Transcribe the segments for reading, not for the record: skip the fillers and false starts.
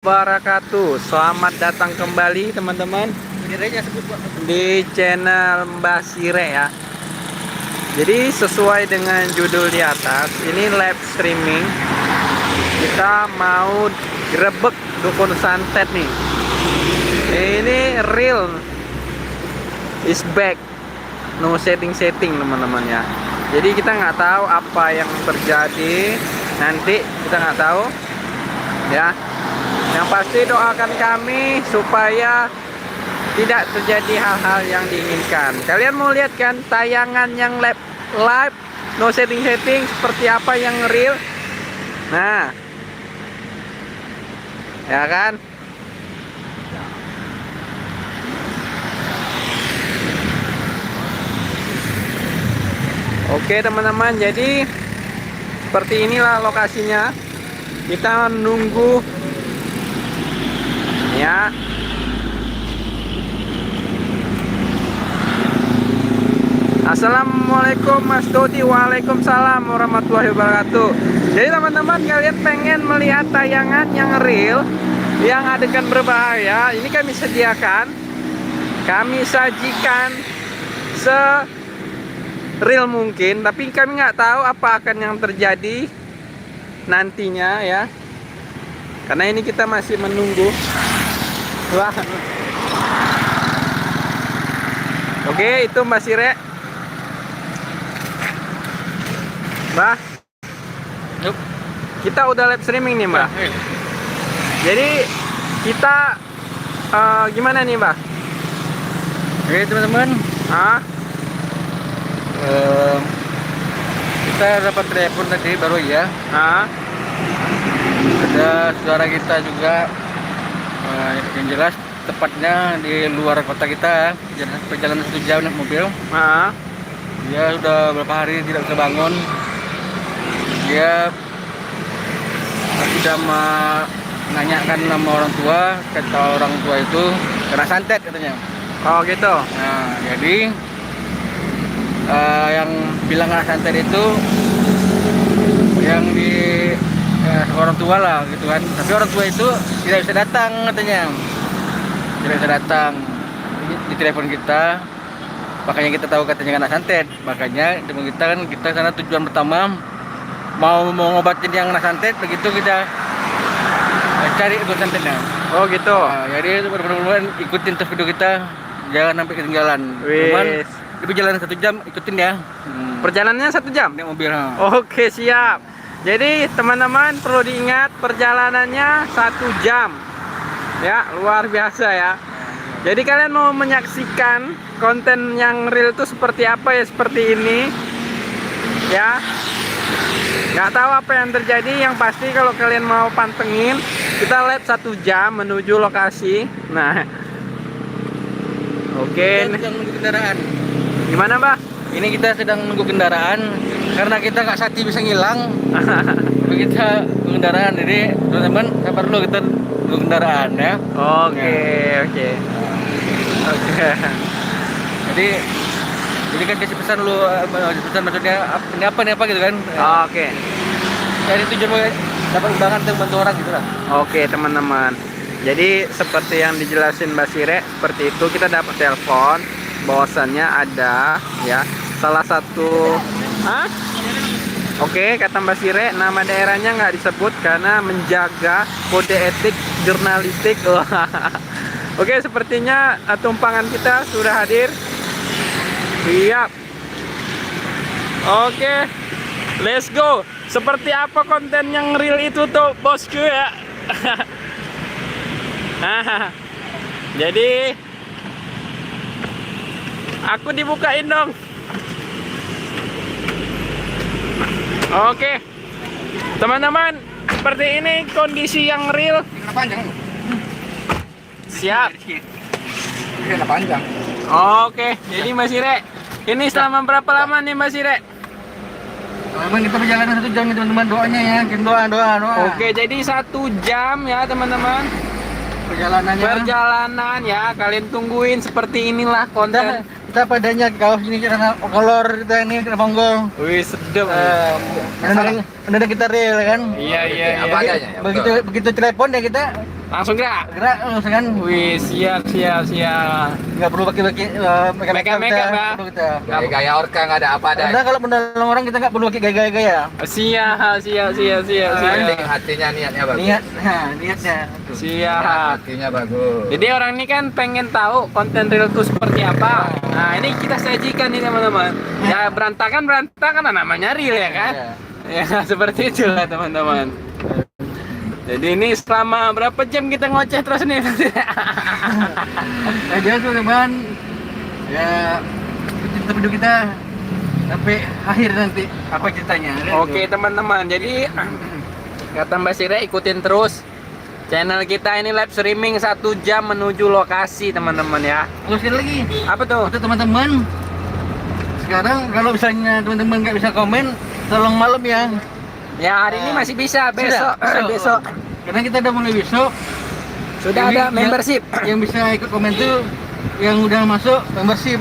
Wabarakatuh. Selamat datang kembali teman-teman di channel Mbah Sire ya. Jadi sesuai dengan judul di atas, ini live streaming. Kita mau grebek dukun santet nih. Ini real is back, no setting teman-teman ya. Jadi kita nggak tahu apa yang terjadi nanti, kita nggak tahu ya. Yang pasti doakan kami supaya tidak terjadi hal-hal yang diinginkan. Kalian mau lihat kan tayangan yang live no setting seperti apa yang real? Nah, ya kan? Oke teman-teman, jadi seperti inilah lokasinya. Kita menunggu ya. Assalamualaikum Mas Dodi. Waalaikumsalam warahmatullahi wabarakatuh. Jadi teman-teman, kalian pengen melihat tayangan yang real, yang adegan berbahaya, ini kami sediakan, kami sajikan real mungkin, tapi kami nggak tahu apa akan yang terjadi nantinya ya, karena ini kita masih menunggu. Wah. Oke, itu Mbak Sire. Mbak, yuk. Kita udah live streaming nih Mbak. Jadi kita gimana nih Mbak? Oke teman-teman, kita dapat telepon tadi baru ya. Ada saudara kita juga, yang jelas tepatnya di luar kota kita, perjalanan 1 jam naik mobil. Dia sudah beberapa hari tidak bisa bangun. Dia sudah menanyakan nama orang tua, kata orang tua itu kena santet katanya. Oh gitu. Nah, jadi yang bilang kena santet itu yang di orang tua lah gitu kan. Tapi orang tua itu tidak bisa datang katanya. Tidak bisa datang di telepon kita. Makanya kita tahu katanya kena santet. Makanya teman kita kan, kita sana tujuan pertama mau ngobatin yang kena santet, begitu kita cari ikut santetnya. Oh gitu. Nah, jadi benar-benar ikutin terus video kita, jangan sampai ketinggalan. Cuman di perjalanan 1 jam ikutin ya. Perjalanannya 1 jam Naik mobil. Oke, siap. Jadi teman-teman perlu diingat, perjalanannya 1 jam ya, luar biasa ya. Jadi kalian mau menyaksikan konten yang real itu seperti apa ya, seperti ini ya. Nggak tahu apa yang terjadi, yang pasti kalau kalian mau pantengin, kita live 1 jam menuju lokasi. Nah, oke. Kita sedang menunggu kendaraan. Gimana Mbak? Ini kita sedang menunggu kendaraan karena kita nggak sati bisa ngilang. Kita kendaraan, jadi teman-teman sabar dulu, kita nunggu kendaraan ya. Oke. Jadi kan kasih pesan lu, pesan maksudnya ini apa nih apa gitu kan. Oke. Jadi tujuan dapat undangan untuk bantu orang gitu lah. Oke teman-teman, jadi seperti yang dijelasin Mbak Sire, seperti itu. Kita dapat telepon bahwasannya ada ya salah satu Oke, kata Mbak Sire, nama daerahnya nggak disebut karena menjaga kode etik jurnalistik. Oke, sepertinya tumpangan kita sudah hadir. Siap. Oke, let's go. Seperti apa konten yang real itu tuh bosku ya. Jadi aku dibukain dong. Oke teman-teman, seperti ini kondisi yang real. Panjang. Siap. Ini panjang. Oke, jadi Mbak Sire, ini selama berapa lama nih Mbak Sire? Teman, kita perjalanan 1 jam nih teman-teman, doanya ya, doa. Oke, jadi 1 jam ya teman-teman perjalanan ya, kalian tungguin seperti inilah konten. Kita padanya kaos ini karena kolor kita ini kena monggo. Wih, sedap. Mendadak kita real kan. Iya. Begitu telepon ya kita Langsung gerak. Gerak langsung kan. Wih, siap. Nggak perlu pakai Mega-mega, Bang. kita. Gaya orka nggak ada apa ada. Karena kalau menolong orang kita nggak perlu pakai gaya-gaya. Siap. Penting hatinya niatnya bagus. Niatnya. Siap. Hatinya bagus. Jadi orang ini kan pengen tahu konten real itu seperti apa. Nah, ini kita sajikan nih teman-teman. Ya berantakan namanya real ya kan? Ya seperti itulah teman-teman. Jadi ini selama berapa jam kita ngoceh terus nih? Nah, jadi teman-teman, ya kita video kita sampai akhir nanti apa ceritanya. Oke teman-teman, jadi kata Mbak Sire ikutin terus channel kita ini live streaming 1 jam menuju lokasi teman-teman ya. Terus sekali lagi, Apa tuh? untuk teman-teman, sekarang kalau misalnya teman-teman nggak bisa komen, tolong malam ya. Ya hari ini masih bisa, besok. Karena kita udah mulai besok. Sudah Jadi, ada membership. Yang bisa ikut komen tuh yang udah masuk membership.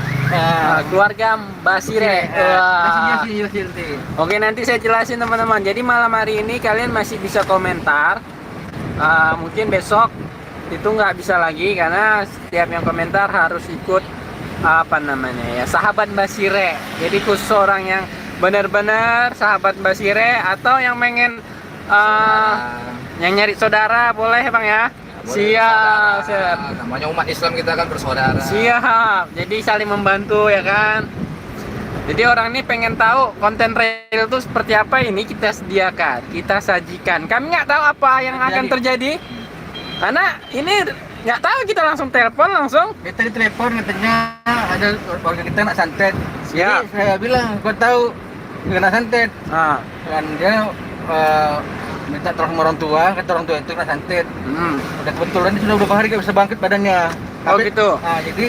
Keluarga Mbak Sire. Wah. Jelasin. Oke nanti saya jelasin teman-teman. Jadi malam hari ini kalian masih bisa komentar. Mungkin besok itu nggak bisa lagi karena setiap yang komentar harus ikut apa namanya ya sahabat Mbak Sire. Jadi khusus orang yang benar-benar sahabat Mbak Sire atau yang pengen yang nyari saudara boleh bang ya. Siap. Namanya umat Islam kita kan bersaudara. Siap. Jadi saling membantu ya kan. Jadi orang ini pengen tahu konten real itu seperti apa, ini kita sediakan, kita sajikan. Kami nggak tahu apa yang akan terjadi karena ini nggak tahu, kita langsung telepon langsung. Kita ditelepon katanya ada warga kita nak santet. Siap. Jadi saya bilang kau tahu kena santet. Dan dia minta tolong sama orang tua, kata orang tua itu kena santet. Udah kebetulan dia sudah beberapa hari nggak bisa bangkit badannya. Gitu. Jadi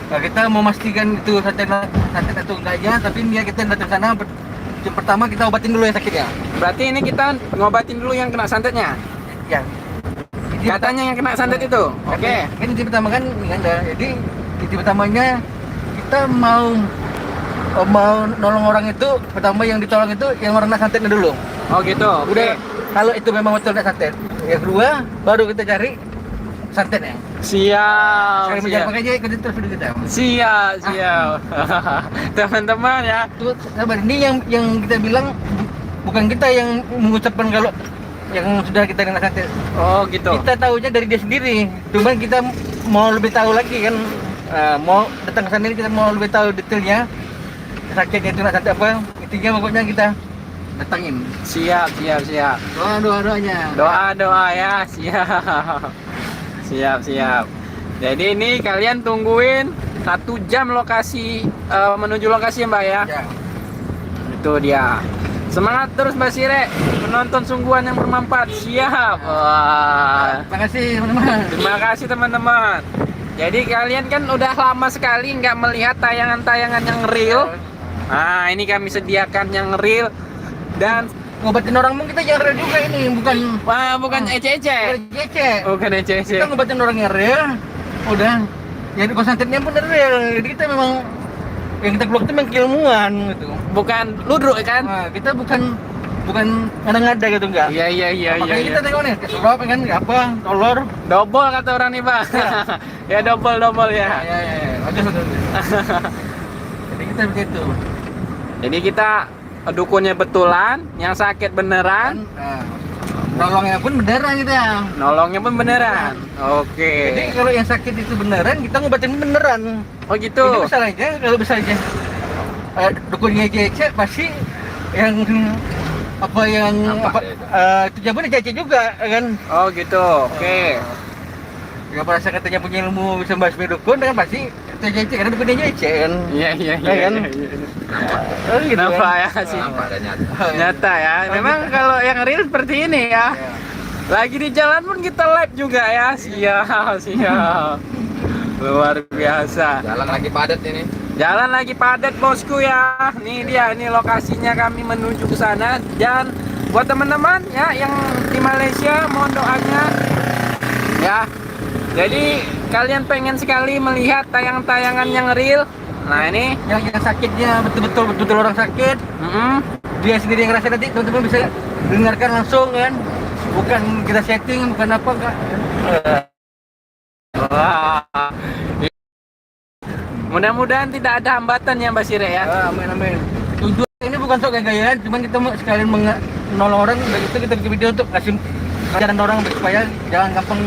kita mau memastikan itu santet atau enggaknya, tapi dia kita datang sana. Pertama kita obatin dulu yang sakitnya. Berarti ini kita ngobatin dulu yang kena santetnya. Ya. Katanya yang kena santet itu. Oke. Kan inti pertama kan ada. Jadi inti pertamanya kita mau nolong orang itu, pertama yang ditolong itu yang orang kena santetnya dulu. Oh gitu. Udah, kalau itu memang betul kena santet. Yang kedua baru kita cari santetnya. Siap. Cari mencari makanya ikutin terus video kita. Siap. Teman-teman ya. Tuh, sabar. Ini yang kita bilang bukan kita yang mengucapkan kalau yang sudah kita kena santet. Oh gitu. Kita tahunya dari dia sendiri. Cuman kita mau lebih tahu lagi kan. Mau datang ke sana kita mau lebih tahu detailnya sakitnya itu nak santet apa. Intinya pokoknya kita datangin. Siap. Doanya. Doa ya. Siap. Jadi ini kalian tungguin 1 jam lokasi menuju lokasi Mbak ya. Itu dia. Semangat terus Mbak Sire, penonton sungguhan yang bermanfaat. Siap. Wah. Terima kasih teman-teman. Terima kasih teman-teman. Jadi kalian kan udah lama sekali nggak melihat tayangan-tayangan yang real. Nah ini kami sediakan yang real dan Ngobatin orang pun kita yang real juga ini, bukan ece-ece. Bukan ece-ece. Kita ngobatin orang yang real, udah. Jadi konsentrasinya pun real. Jadi kita memang yang kita keluar itu memang keilmuan gitu. Bukan ludruk kan? Nah, kita bukan ngada-ngada gitu enggak. Iya. Makanya kita tengok nih, sebab kan apa, kolor. Double kata orang nih Bang. Ya double ya. Ya. Bagus. Jadi kita begitu. Jadi kita dukunnya betulan, yang sakit beneran, Nolongnya pun beneran kita. nolongnya pun beneran. Oke. Jadi kalau yang sakit itu beneran, kita ngobatin beneran. Oh gitu. Ini masalahnya kalau misalnya dukunnya cece pasti yang itu jawabannya cece juga kan. Oh gitu. Oke. Ya merasa katanya punya ilmu bisa bahas dukun kan pasti cece karena dukunnya cece kan. Iya. kan? Gitu Kenapa kan? ya sih? Ada nyata. Nyata ya. Memang kalau yang real seperti ini ya. Lagi di jalan pun kita live juga ya. Siap. Luar biasa. Jalan lagi padat ini. Jalan lagi padat bosku ya. Nih dia, ini lokasinya kami menuju ke sana. Dan buat teman-teman ya yang di Malaysia mohon doanya ya. Jadi kalian pengen sekali melihat tayangan-tayangan yang real. Nah ini yang sakitnya betul orang sakit. Dia sendiri yang ngerasain, nanti teman-teman bisa dengarkan langsung kan. Bukan kita setting, bukan apa enggak. Wah. Mudah-mudahan tidak ada hambatan ya Mbak Sire ya. Amin amin. Tujuan ini bukan sok gaya-gayaan, cuman kita mau sekalian menolong orang. Udah gitu kita bikin video untuk kasih ajaran orang supaya jangan gampang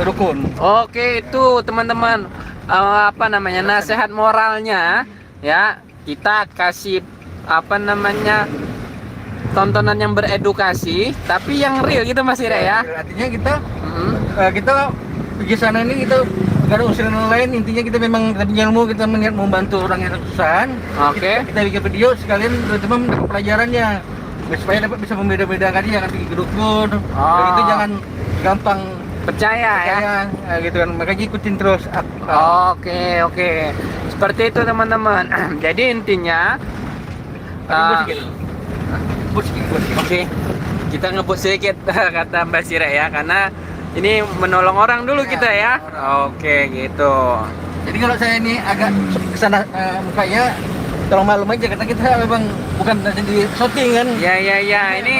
terukun. Oke, itu teman-teman apa namanya nasihat moralnya ya. Kita kasih apa namanya tontonan yang beredukasi tapi yang real gitu Mas Sire ya. Artinya kita pergi sana ini kita gak ada urusan lain, intinya kita memang kita punya ilmu, kita melihat membantu orang yang kesusahan. Oke. Kita bikin video sekalian teman-teman mendapat pelajarannya supaya dapat bisa membeda-bedakan dia, jangan pergi ke dukun. Dan itu jangan gampang Percaya ya. gitu kan, makanya ikutin terus. Oke. Seperti itu teman-teman. Jadi intinya Bus sedikit. oke, kita ngebut sedikit kata Mbak Sire ya, karena ini menolong orang dulu Ya, kita ya. Oke gitu. Jadi kalau saya ini agak kesana mukanya, tolong maklum aja karena kita memang bukan jadi shooting kan. Ya. Ini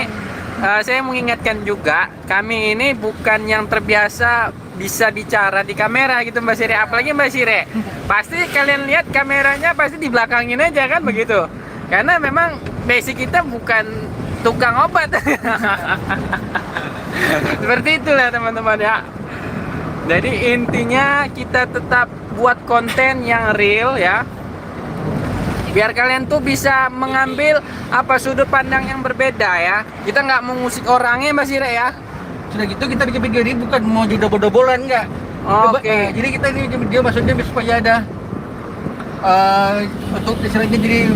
saya mengingatkan juga, kami ini bukan yang terbiasa bisa bicara di kamera gitu Mbak Sire. Apalagi Mbak Sire, pasti kalian lihat kameranya pasti di belakangin aja kan begitu. Karena memang basic kita bukan tukang obat. Seperti itulah teman-teman ya. Jadi intinya kita tetap buat konten yang real ya, biar kalian tuh bisa mengambil apa sudut pandang yang berbeda ya. Kita nggak mengusik orangnya Mas Sire ya. Sudah gitu kita bikin video ini bukan mau jodoh-bodolan enggak. Oke. Jadi kita ini bikin video maksudnya supaya ada untuk istilahnya jadi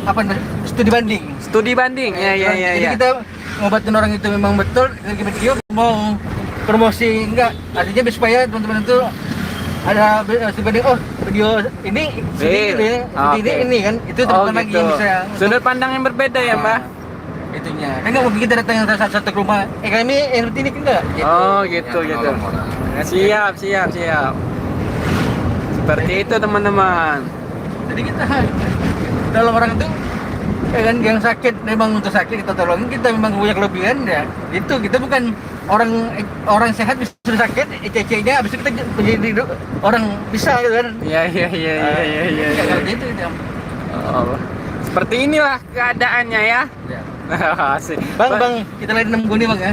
apa studi banding. Studi banding ya. Jadi kita ngobatin orang itu memang betul, bikin video mau promosi enggak. Artinya supaya teman-teman itu ada studi banding, oh video ini ini kan itu teman-teman lagi yang bisa sudut pandang yang berbeda ya Mbak. Itunya kan nggak mungkin kita datang yang satu ke rumah kami seperti ini kan enggak gitu. Gitu. Siap. Seperti itu teman-teman. Jadi kita dalam orang itu kan yang sakit memang untuk sakit kita tolongin, kita memang punya kelebihan ya itu kita bukan orang sehat bisa sakit ecc-nya habis itu kita menjadi orang bisa gitu kan. Iya. Itu Oh, seperti inilah keadaannya ya. Asik. Bang, kita lagi nemu nih bang ya.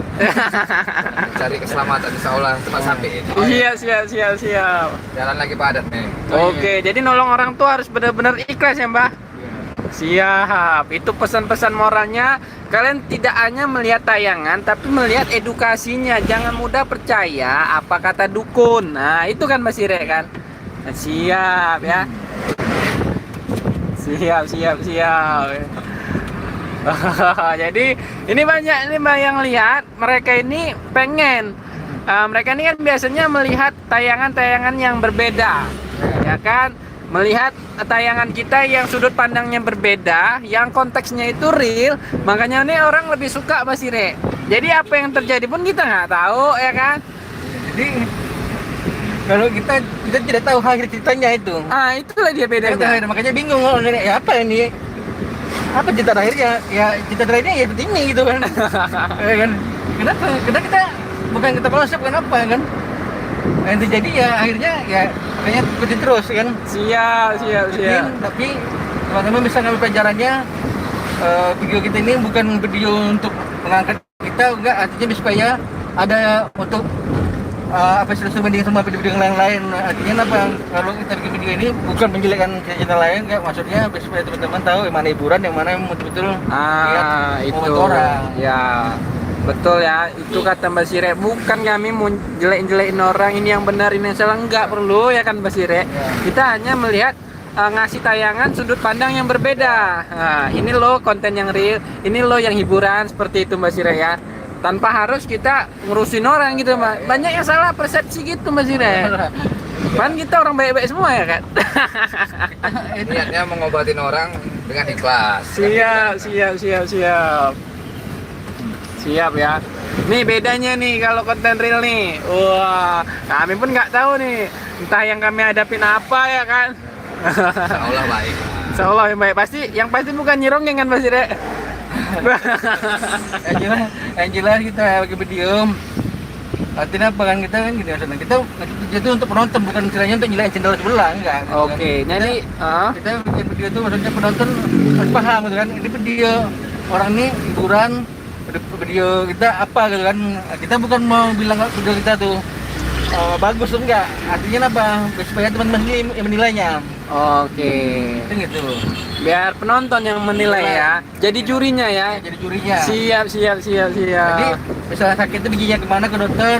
Cari keselamatan insya Allah cepat sampai. Iya, siap. Jalan lagi padat nih. Oke, jadi nolong orang tua harus benar-benar ikhlas ya Mbak. Siap. Itu pesan-pesan moralnya. Kalian tidak hanya melihat tayangan, tapi melihat edukasinya. Jangan mudah percaya apa kata dukun. Nah, itu kan Mas Sire kan. Nah, siap ya. Siap. Jadi ini banyak nih Mbak yang lihat, mereka ini pengen mereka ini kan biasanya melihat tayangan-tayangan yang berbeda ya kan, melihat tayangan kita yang sudut pandangnya berbeda, yang konteksnya itu real, makanya ini orang lebih suka Mas Sire. Jadi apa yang terjadi pun kita nggak tahu ya kan. Jadi kalau kita tidak tahu akhir ceritanya itu. Itulah dia bedanya. Makanya bingung ya apa ini? Apa cerita terakhirnya? Ya cerita terakhirnya ya seperti ini gitu kan. Ya kan? Kenapa? Karena kita bukan kita konsep kenapa kan? Yang terjadi ya akhirnya ya kayaknya ikutin terus kan. Siap. Tapi teman-teman bisa ngambil pelajarannya. Video kita ini bukan video untuk mengangkat kita, enggak, artinya supaya ada untuk apa istilah banding sama video-video yang lain. Artinya apa, kalau kita bikin video ini bukan menjelekkan channel lain, enggak, maksudnya supaya teman-teman tahu yang mana hiburan, yang mana yang betul-betul itu orang. Ya betul ya, itu kata Mbak Sire. Bukan kami mau jelek-jelekin orang, ini yang benar, ini yang salah, enggak perlu ya kan Mbak Sire. Kita hanya melihat ngasih tayangan sudut pandang yang berbeda. Nah, ini loh konten yang real, ini loh yang hiburan, seperti itu Mbak Sire ya. Tanpa harus kita ngurusin orang gitu Mbak. Banyak yang salah persepsi gitu Mbak Sire. Kan kita orang baik-baik semua ya kan. Niatnya mengobatin orang dengan ikhlas. Siap ya. Nih bedanya nih kalau konten real nih. Wah, kami pun nggak tahu nih. Entah yang kami hadapin apa ya kan. Insya Allah baik. Insya Allah yang baik. Yang pasti bukan nyirongeng kan Mas Sire. Yang jelas kita bagi video Artinya apa kan kita kan gini maksudnya kita itu untuk penonton bukan istilahnya untuk nyalain channel sebelah enggak. Gitu Oke, kan. jadi Kita bikin video itu maksudnya penonton harus paham gitu kan. Ini video orang ini hiburan, video kita apa gitu kan. Kita bukan mau bilang video kita tuh bagus tuh enggak. Artinya apa? Supaya teman-teman ini yang menilainya. oke. Itu gitu. Biar penonton yang menilai ya. Jadi jurinya ya. Jadi jurinya. Siap. Jadi misalnya sakit itu giginya kemana ke dokter,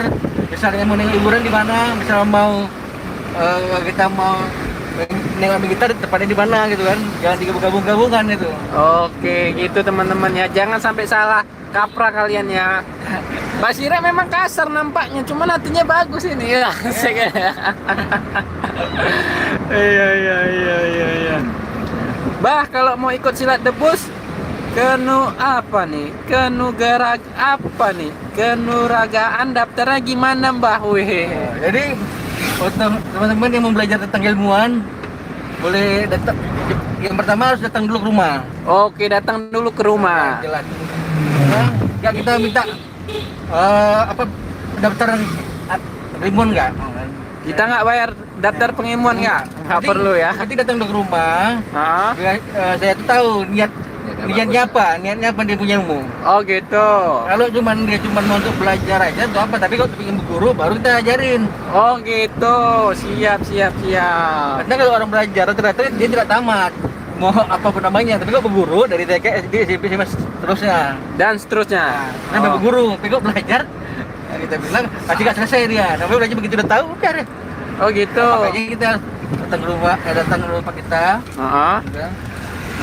misalnya mau nengok liburan di mana, misalnya mau kita mau nengok gitar tepatnya di mana gitu kan, jangan digabung-gabungkan gitu. Oke, gitu teman-teman ya. Jangan sampai salah kaprah kalian ya. Mbak Sire memang kasar nampaknya, cuman hatinya bagus ini ya. Asik ya. Iya. Bah, kalau mau ikut silat debus apa nih? Apa nih? Kenuragaan daftarnya gimana, Mbah? Weh. Jadi untuk teman-teman yang mau belajar tentang ilmuwan boleh datang. Yang pertama harus datang dulu ke rumah. Oke, datang dulu ke rumah. Jelas. Ya kita minta pendaftaran ilmuwan nggak? Kita nggak bayar daftar pengimuan nggak? Nggak perlu ya. Nanti datang dulu ke rumah. Hah? Saya tuh tahu niatnya apa dia punya ilmu. Oh gitu. Kalau dia cuma mau untuk belajar aja atau apa, tapi kalau ingin berguru baru kita ajarin. Oh gitu. Siap. Karena kalau orang belajar ternyata dia tidak tamat mau apapun namanya, tapi kalau berguru dari TK, SD, SMP, SMA seterusnya. Dan seterusnya. Sampai berguru, tapi kalau belajar kita bilang pasti nggak selesai dia. Namanya belajar begitu udah tahu udah deh. Oh gitu. Makanya kita datang ke rumah kita. Udah.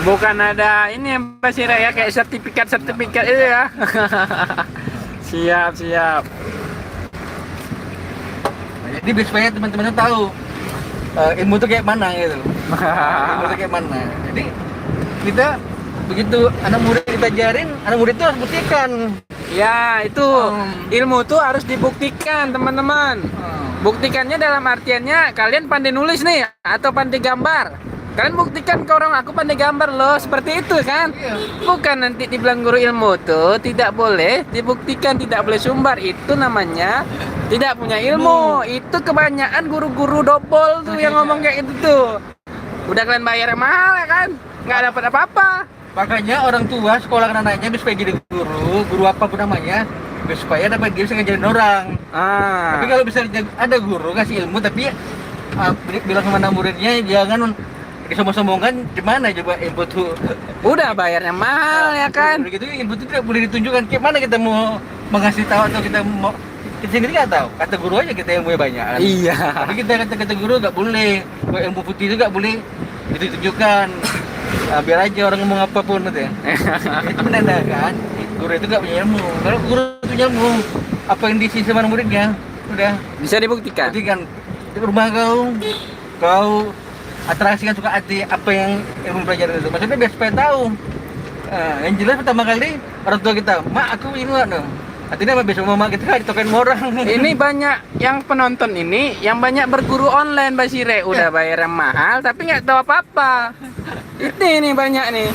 Bukan ada ini ya Mbak Sira ya, kayak sertifikat itu ya. Siap. Nah, jadi supaya teman-teman tahu ilmu itu kayak mana gitu. Ilmu itu kayak mana. Jadi kita begitu anak murid kita ajarin, anak murid itu harus buktikan. Ya, itu ilmu tuh harus dibuktikan, teman-teman. Buktikannya dalam artiannya kalian pandai nulis nih atau pandai gambar. Kalian buktikan ke orang aku pandai gambar loh, seperti itu kan? Iya. Bukan nanti dibilang guru ilmu tuh tidak boleh dibuktikan, tidak boleh sumbar. Itu namanya tidak punya ilmu. Itu kebanyakan guru-guru dobol tuh yang ngomong kayak gitu tuh. Udah kalian bayar yang mahal ya kan? Nggak dapat apa-apa. Makanya orang tua sekolah anaknya supaya jadi guru apapun namanya, supaya dapat dia bisa ngajarin orang. Tapi kalau bisa ada guru kasih ilmu tapi bilang sama anak muridnya jangan disombong-sombongkan, gimana coba ilmu tuh udah bayarnya mahal ya kan? Begitu ilmu itu tidak boleh ditunjukkan. Gimana kita mau mengasih tahu atau kita mau kita sendiri nggak tahu. Kata guru aja kita ilmunya banyak. Kan? Iya. Tapi kita kata guru nggak boleh. Ilmu putih itu nggak boleh ditunjukkan. Biar aja orang ngomong apapun gitu ya. Itu menandakan guru itu nggak punya ilmu. Kalau guru punya ilmu, apa yang diisi sama muridnya udah Bisa dibuktikan. buktikan di rumah kau atraksikan suka hati apa yang ilmu pelajaran itu. Maksudnya biar supaya tahu. Yang jelas pertama kali orang tua kita, mak aku ini dong. Artinya besok mama kita ditoken orang. Ini banyak yang penonton ini yang banyak berguru online Mbak Sire. Udah bayar yang mahal tapi nggak tahu apa-apa. Ini banyak nih.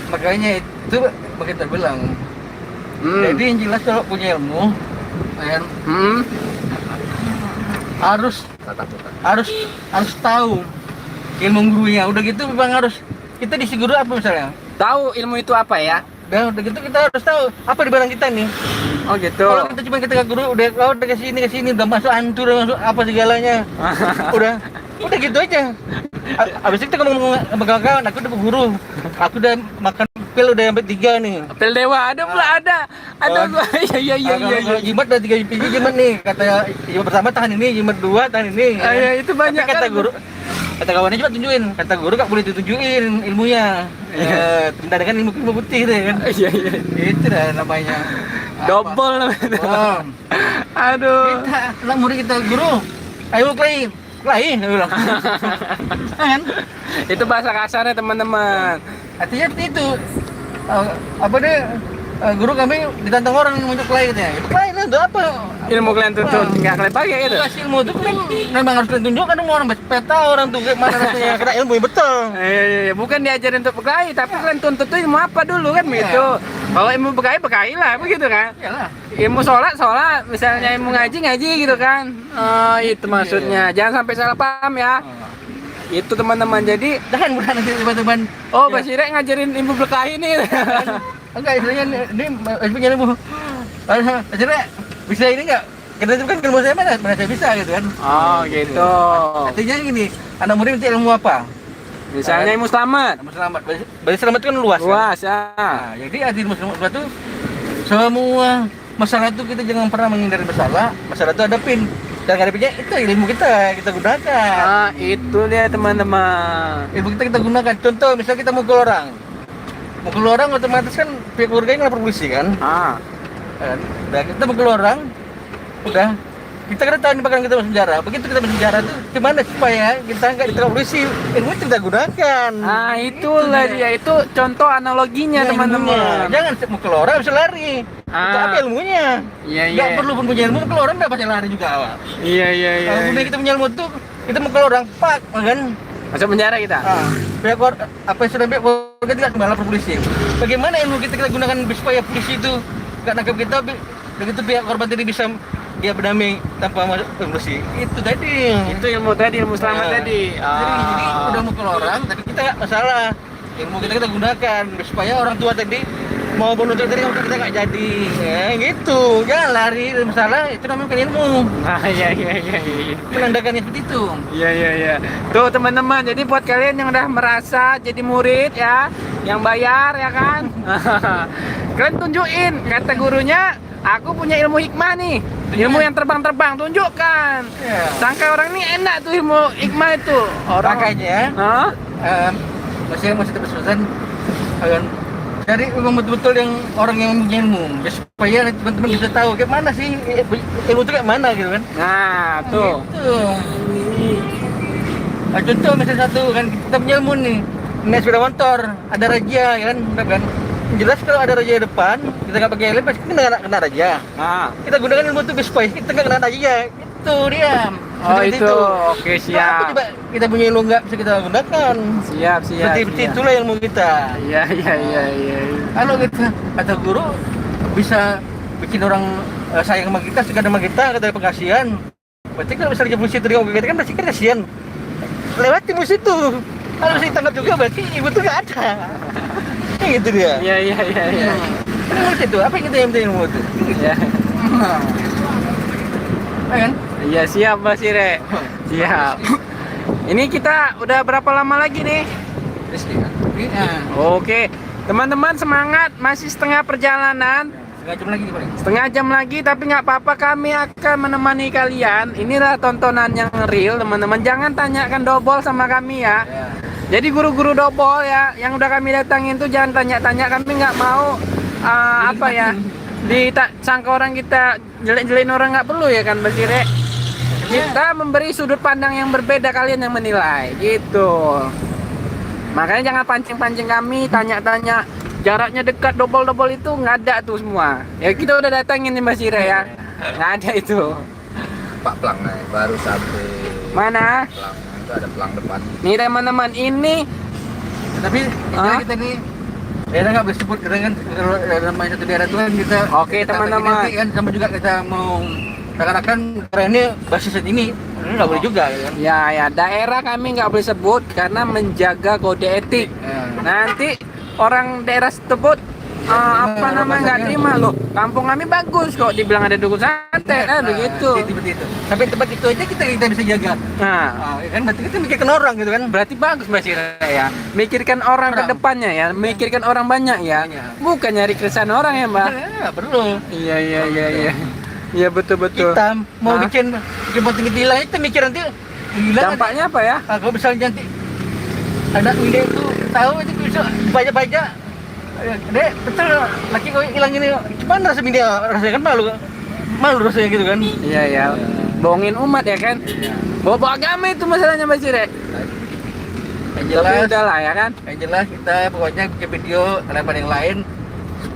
Makanya itu kita bilang. Jadi yang jelas kalau punya ilmu, kan, harus tahu ilmu gurunya. Udah gitu memang harus kita disi guru apa misalnya. Tahu ilmu itu apa ya? Dan udah gitu kita harus tahu apa di barang kita nih. Oh gitu. Kalau kita cuma kita ke guru udah ke sini udah masuk antur masuk apa segalanya. udah gitu aja. Abis itu kita ngomong sama kawan-kawan, aku udah guru. Aku udah makan pil udah sampai 3 nih. Pil dewa ada pula ada. Ada gua. Iya. Kalau jimat udah 3 biji jimat nih. Kata jimat pertama tahan ini, jimat 2 tahan ini. Iya, itu banyak. Tapi kata kan? guru, kata kawannya coba tunjukin. Kata guru gak boleh ditunjukin ilmunya. Tentang dengan ilmu putih deh kan. Iya. Itu dah namanya. Dobol namanya. Oh. Aduh. Kita anak murid kita guru. Ayo klay dia bilang. Kan? Itu bahasa kasarnya teman-teman. Artinya itu apa deh Guru kami ditantang orang untuk kliennya. Itu klien itu apa? Ilmu kalian tuntut nggak kalian pakai gitu. Kasih ilmu itu kan memang harus kalian tunjukkan dong orang peta orang tuh gimana rasanya kena ilmu yang betul. Iya, bukan diajarin untuk berkelahi, tapi kalian tuntut tuh ilmu apa dulu kan begitu. Kalau ilmu berkelahi lah begitu kan. Iyalah. Ilmu sholat, misalnya ilmu ngaji gitu kan. Itu maksudnya. Jangan sampai salah paham ya. Itu teman-teman. Jadi Jangan bukan nanti teman-teman. Mbak Sirek ngajarin ilmu berkelahi nih. Enggak, istilahnya ini punya ilmu. Akhirnya bisa ini enggak? Kita itu kan ilmu saya mana saya bisa gitu kan. Oh gitu. Artinya gini, anak murid itu ilmu apa? Misalnya ilmu selamat. Ilmu selamat. Berarti selamat itu kan luas. Luas ya. Nah, jadi arti ilmu selamat itu semua masalah itu kita jangan pernah menghindari masalah. Masalah itu hadapin. Dan hadapinnya itu ilmu kita gunakan. Itu dia teman-teman. Ilmu kita gunakan. Contoh, misalnya kita mukul orang. Mukul orang otomatis kan pihak keluarganya ngelapor polisi kan. Kan? Udah kita mukul orang, udah kita kan tahu ini bakal kita masuk penjara. Begitu kita masuk penjara tuh gimana supaya kita nggak ditangkap polisi? Ilmu itu kita gunakan. Itulah dia. Itu contoh analoginya teman-teman. Jangan mukul orang bisa lari. Itu apa ilmunya? Iya. Nggak perlu pun punya ilmu, mukul orang nggak pasti lari juga. Iya. Kalau punya kita punya ilmu tuh kita mukul orang, pak, kan? Masuk penjara kita. Pihak apa yang sudah pihak keluarga tidak lapor polisi. Bagaimana ilmu kita gunakan supaya polisi itu nggak nangkap kita? Begitu pihak korban tadi bisa dia berdamai tanpa masuk polisi. Itu tadi. Itu ilmu tadi, ilmu selamat tadi. Jadi udah mukul orang, tapi kita nggak masalah. Ilmu kita gunakan supaya orang tua tadi mau bunuh tadi kita nggak jadi. Gitu. Jangan lari dari masalah. Itu namanya bukan ilmu. Iya. Menandakannya seperti itu. Iya. Tuh teman-teman, jadi buat kalian yang udah merasa jadi murid ya, yang bayar ya kan, kalian tunjukin kata gurunya, aku punya ilmu hikmah nih, ilmu yang terbang-terbang, tunjukkan. Sangka orang ini enak tuh ilmu hikmah itu. Makanya, masih terus-terusan cari ilmu betul-betul yang orang yang punya ilmu, ya, supaya teman-teman bisa tahu kayak mana sih ilmu itu kayak mana gitu kan. Nah tuh. Gitu. Nah, contoh misalnya satu kan kita punya ilmu nih, naik sepeda motor, ada raja kan, kan. Jelas kalau ada raja di depan, kita nggak pakai helm pasti kena raja. Kita gunakan ilmu itu supaya kita nggak kena raja. Itu dia. Itu. Oke, siap. Coba kita punya ilmu nggak bisa kita gunakan. Siap. Seperti itulah ilmu kita. Iya. Kalau kita kata guru bisa bikin orang sayang sama kita, suka sama kita, kata pengasihan. Berarti kalau misalnya polisi itu kita kan pasti kan kasihan. Lewati musuh itu. Kalau bisa ditangkap juga berarti ibu tuh nggak ada. Gitu dia. Iya. Terus itu apa yang kita yang ilmu itu? Iya. Kan? Iya, siap Mbak Sirek. Siap. Ini kita udah berapa lama lagi nih? Oke. Teman-teman semangat, masih setengah perjalanan. Setengah jam lagi, tapi nggak apa-apa, kami akan menemani kalian. Inilah tontonan yang real, teman-teman. Jangan tanyakan dobol sama kami ya. Jadi guru-guru dobol ya, yang udah kami datangin tuh jangan tanya-tanya, kami nggak mau sangka orang kita jelek-jelekin orang, nggak perlu ya kan Mbak Sirek. Kita memberi sudut pandang yang berbeda, kalian yang menilai gitu. Makanya jangan pancing-pancing kami, tanya-tanya. Jaraknya dekat, dobol-dobol itu nggak ada tuh semua. Ya kita udah datangin nih Mbak Sirek ya, nggak ada itu. Pak Plang baru sampai. Mana? Plang itu ada pelang depan. Nih teman-teman, ini Tapi kita nih daerah nggak boleh sebut, karena kan kalau namanya satu daerah itu kan kita. Oke, teman-teman. Nanti kan sama juga kita mau rekan-rekan karena ini basis ini nggak boleh juga kan. Ya, daerah kami nggak boleh sebut karena menjaga kode etik. Nanti orang daerah tersebut nggak terima loh. Kampung kami bagus kok, dibilang ada dukun santet, begitu. Tapi tempat itu aja kita bisa jaga. Kan berarti kita mikirkan orang gitu kan. Berarti bagus Mbak Sirek ya. Mikirkan orang ke depannya ya, mikirkan orang banyak ya. Bukan nyari keresahan orang ya, Mbak. Perlu. Iya. Iya betul. Kita mau bikin tinggi hilang, kita mikir nanti hilang. Dampaknya apa ya? Kalau misalnya nanti anak ide itu tahu itu bisa baca-baca. Dek, betul laki kau hilang ini. Gimana rasanya dia? Rasanya kan malu rasanya gitu kan. Iya. Bohongin umat ya kan. Bawa agama itu masalahnya Mbak Sirek. Yang jelas udah lah ya kan. Yang jelas kita pokoknya bikin video halaman yang lain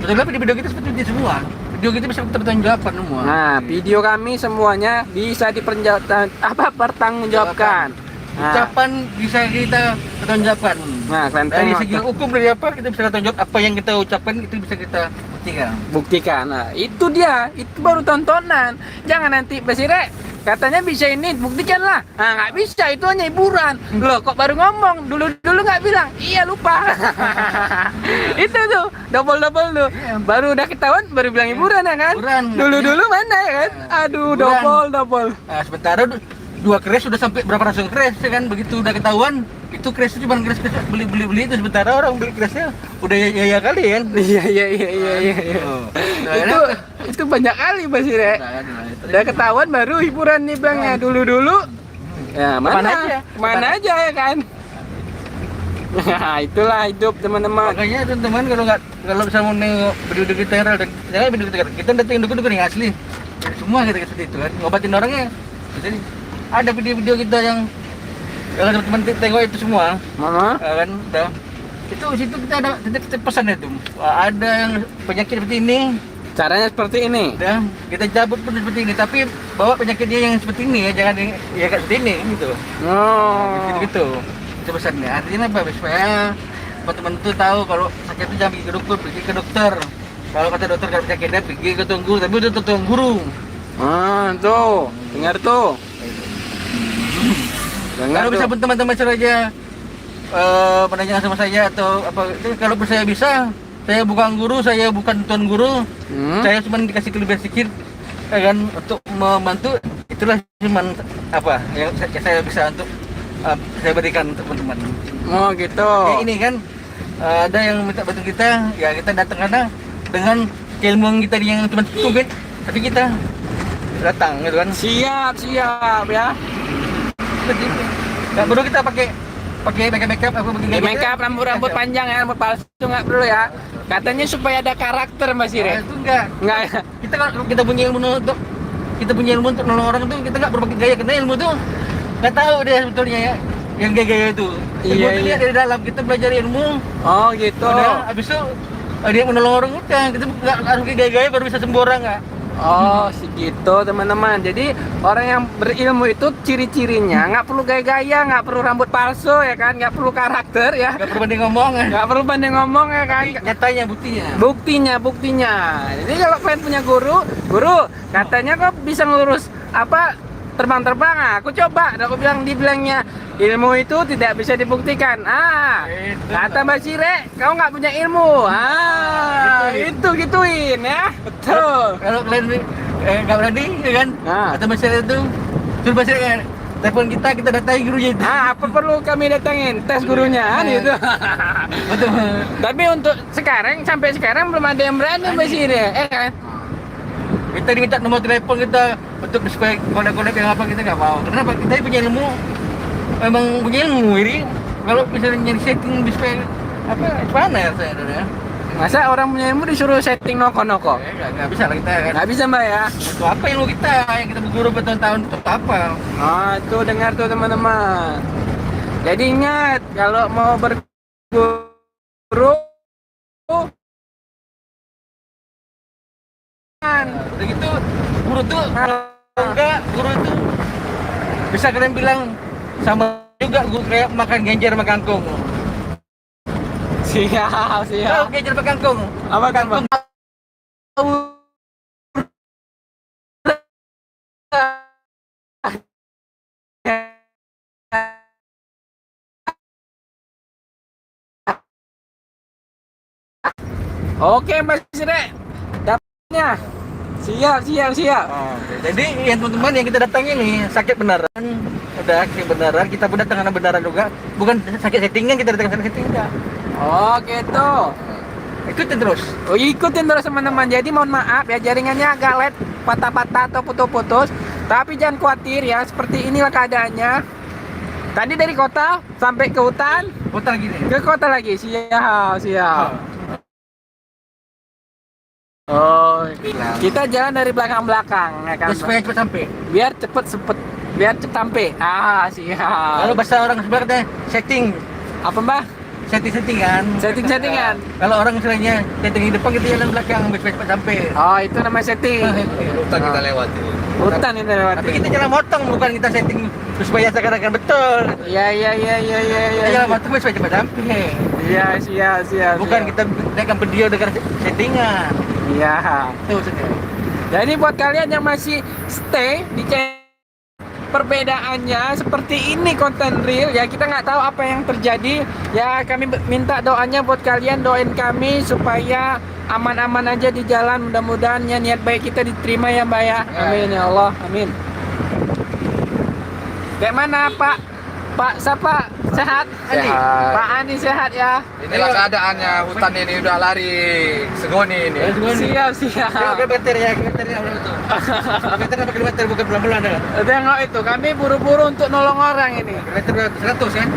Betul di video kita seperti itu semua. Video kita bisa bertanggungjawabkan semua. Nah, video kami semuanya bisa pertanggungjawabkan. Nah, Ucapan bisa kita bertanggungjawabkan. nah, kalian Dari tengok segi tuh. hukum dari apa kita bisa bertanggung jawab, apa yang kita ucapkan itu bisa kita buktikan. Buktikan. Nah, itu dia. Itu baru tontonan. Jangan nanti Basire katanya bisa ini, buktikanlah. Nah, nggak bisa, itu hanya hiburan. Loh, kok baru ngomong? Dulu nggak bilang. Iya, lupa. Itu tuh, double tuh. Baru udah ketahuan, baru bilang hiburan ya kan? Hiburan. Dulu mana ya kan? Aduh, Hiburan. double. Nah, sementara 2 crash sudah sampai berapa ratus crash ya kan, begitu udah ketahuan itu crash itu cuma crash beli itu, sementara orang beli crashnya udah ya kali kan. Iya. Oh. Itu banyak kali Basire. Nah, Udah ketahuan baru hiburan nih Bang ya. Dulu. Ya, mana aja ya kan? Nah, itulah hidup teman-teman. makanya teman-teman kalau bisa mau nengok video kita yang real dan jangan video kita datengin dukun yang asli. Semua kita seperti itu kan, ngobatin orangnya. Jadi ada video-video kita yang kalau teman-teman tengok itu semua, Mama. kan udah itu situ kita ada pesan itu. Ada yang penyakit seperti ini, Caranya seperti ini. udah kita cabut pun seperti ini, tapi bawa penyakitnya yang seperti ini ya, jangan ya kayak seperti ini gitu. Oh. Gitu. Itu pesannya. Artinya apa? Supaya teman-teman tuh tahu kalau sakit itu jangan pergi ke dokter. Kalau kata dokter kalau penyakitnya pergi ke tukang guru, tapi udah tukang guru. Tuh, dengar tuh. Dengar Kalau bisa tuh. teman-teman saja menanyakan sama saya atau apa itu, kalau saya bisa, saya bukan guru, saya bukan tuan guru, saya cuma dikasih kelebihan sedikit ya kan untuk membantu, itulah cuma apa yang saya bisa untuk saya berikan untuk teman-teman. Oh, gitu. Kayak ini kan ada yang minta bantu kita, ya kita datang karena dengan keilmuan kita yang cuma tungguin, tapi kita datang gitu kan. Siap ya. Seperti itu. Nggak perlu kita pakai makeup apa begini. Makeup rambut panjang ya, rambut palsu nggak perlu ya. Katanya supaya ada karakter Mas Nah, Ire. itu enggak. Nggak. Kita kalau kita punya ilmu untuk nolong orang tuh, kita nggak berpakai gaya, karena ilmu tuh nggak tahu dia sebetulnya ya yang gaya-gaya itu. Ilmu Iya, itu iya. dari dalam, kita belajar ilmu. Oh, gitu. Udah, habis itu dia menolong orang, udah kita nggak harus pakai gaya-gaya baru bisa sembuh orang nggak. Oh, segitu teman-teman. Jadi orang yang berilmu itu ciri-cirinya nggak perlu gaya-gaya, nggak perlu rambut palsu ya kan, nggak perlu karakter ya, Nggak perlu banding ngomong. nggak perlu pandai ngomong ya kan. Nyatanya buktinya. Buktinya. Jadi kalau pengen punya guru katanya kok bisa ngurus apa terbang-terbang. Aku coba, aku dibilangnya ilmu itu tidak bisa dibuktikan. Itu. Kata Mbak Sire, kau nggak punya ilmu. Itu gituin ya. Betul. Kalau kalian nggak berani ya kan, atau masyarakat itu suruh masyarakat telepon kita datangi gurunya itu. Apa perlu kami datangin tes gurunya kan gitu. Betul. Tapi untuk sampai sekarang belum ada yang berani Mbak Sire, kan? Kita diminta nomor telepon kita untuk supaya kontak-kontak yang apa, kita nggak mau. Kenapa? Kita punya ilmu, memang punya ilmu ini. Kalau bisa nyari setting supaya apa, mana ya saya ya? Masa orang punya ilmu disuruh setting noko-noko? Nggak bisa lah kita kan. Nggak bisa Mbak ya. Untuk apa ilmu kita yang kita berguru bertahun-tahun untuk apa? Tuh dengar tuh teman-teman. Jadi ingat kalau mau berguru Udah gitu, guru tuh enggak, guru itu bisa kalian bilang sama juga guru kayak makan genjer sama kangkung. siap. Tahu genjer sama kangkung? Apa kan Bang? Oke Mas Sire, dapatnya. Siap. Jadi yang teman-teman yang kita datang ini sakit beneran, udah sakit beneran, kita pun datang karena beneran juga, bukan sakit settingan, kita datang sakit setting enggak. Oh gitu. Ikutin terus. Ikutin terus teman-teman. Jadi mohon maaf ya, jaringannya agak led, patah-patah atau putus-putus. Tapi jangan khawatir ya, seperti inilah keadaannya. Tadi dari kota sampai ke hutan, Putar gini. ke kota lagi. Siap. Oh, kita jalan dari belakang-belakang ya kan. Supaya cepat sampai. Biar cepet sampai. Siap. Kalau bahasa orang sebenarnya setting. Apa Mbak? setting-settingan. Setting-settingan. Kalau orang istilahnya setting di depan, kita jalan belakang cepat sampai. Oh, itu namanya setting. Hutan kita lewati. Hutan itu lewat. Tapi kita jalan motong, bukan kita setting supaya seakan-akan betul. Iya. Kita jalan motong supaya cepat sampai. Iya, siap. Bukan kita naikkan video dengan settingan. Iya. Itu saja. Jadi buat kalian yang masih stay di channel, perbedaannya seperti ini konten real ya, kita nggak tahu apa yang terjadi ya. Kami minta doanya buat kalian, doain kami supaya aman-aman aja di jalan, mudah-mudahan ya niat baik kita diterima ya Mbak ya. Amin ya Allah, amin. Kayak mana Pak siapa sehat? Andi? Sehat. Pak Andi sehat ya. Inilah keadaannya, hutan ini udah lari segoni ini. Siap. Kilometer ya udah itu. Kilometer apa kilometer, bukan bulan-bulan dah. Tengok itu, kami buru-buru untuk nolong orang ini. Kilometer 100 kan?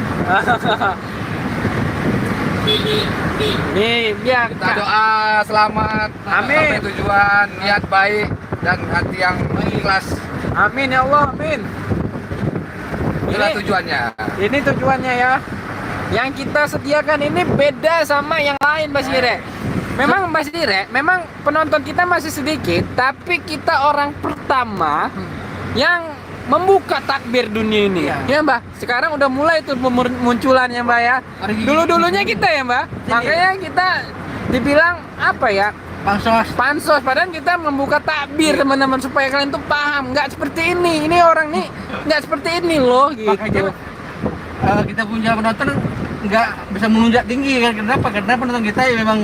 Nih biar Kita doa selamat Amin. sampai tujuan, niat baik dan hati yang ikhlas. Amin ya Allah, amin. Itulah Ini- tujuannya. Ini tujuannya ya. Yang kita sediakan ini beda sama yang lain Mas Dire. Memang Mas Dire, memang penonton kita masih sedikit, tapi kita orang pertama yang membuka takbir dunia ini. Iya. Ya Mbak, sekarang udah mulai tuh munculannya Mbak ya. Dulu-dulunya kita ya Mbak. Makanya kita dibilang apa ya? Pansos, padahal kita membuka takbir teman-teman supaya kalian tuh paham, nggak seperti ini orang nih nggak seperti ini loh gitu. Makanya kita punya penonton nggak bisa melunjak tinggi kan? Kenapa? Karena penonton kita ya memang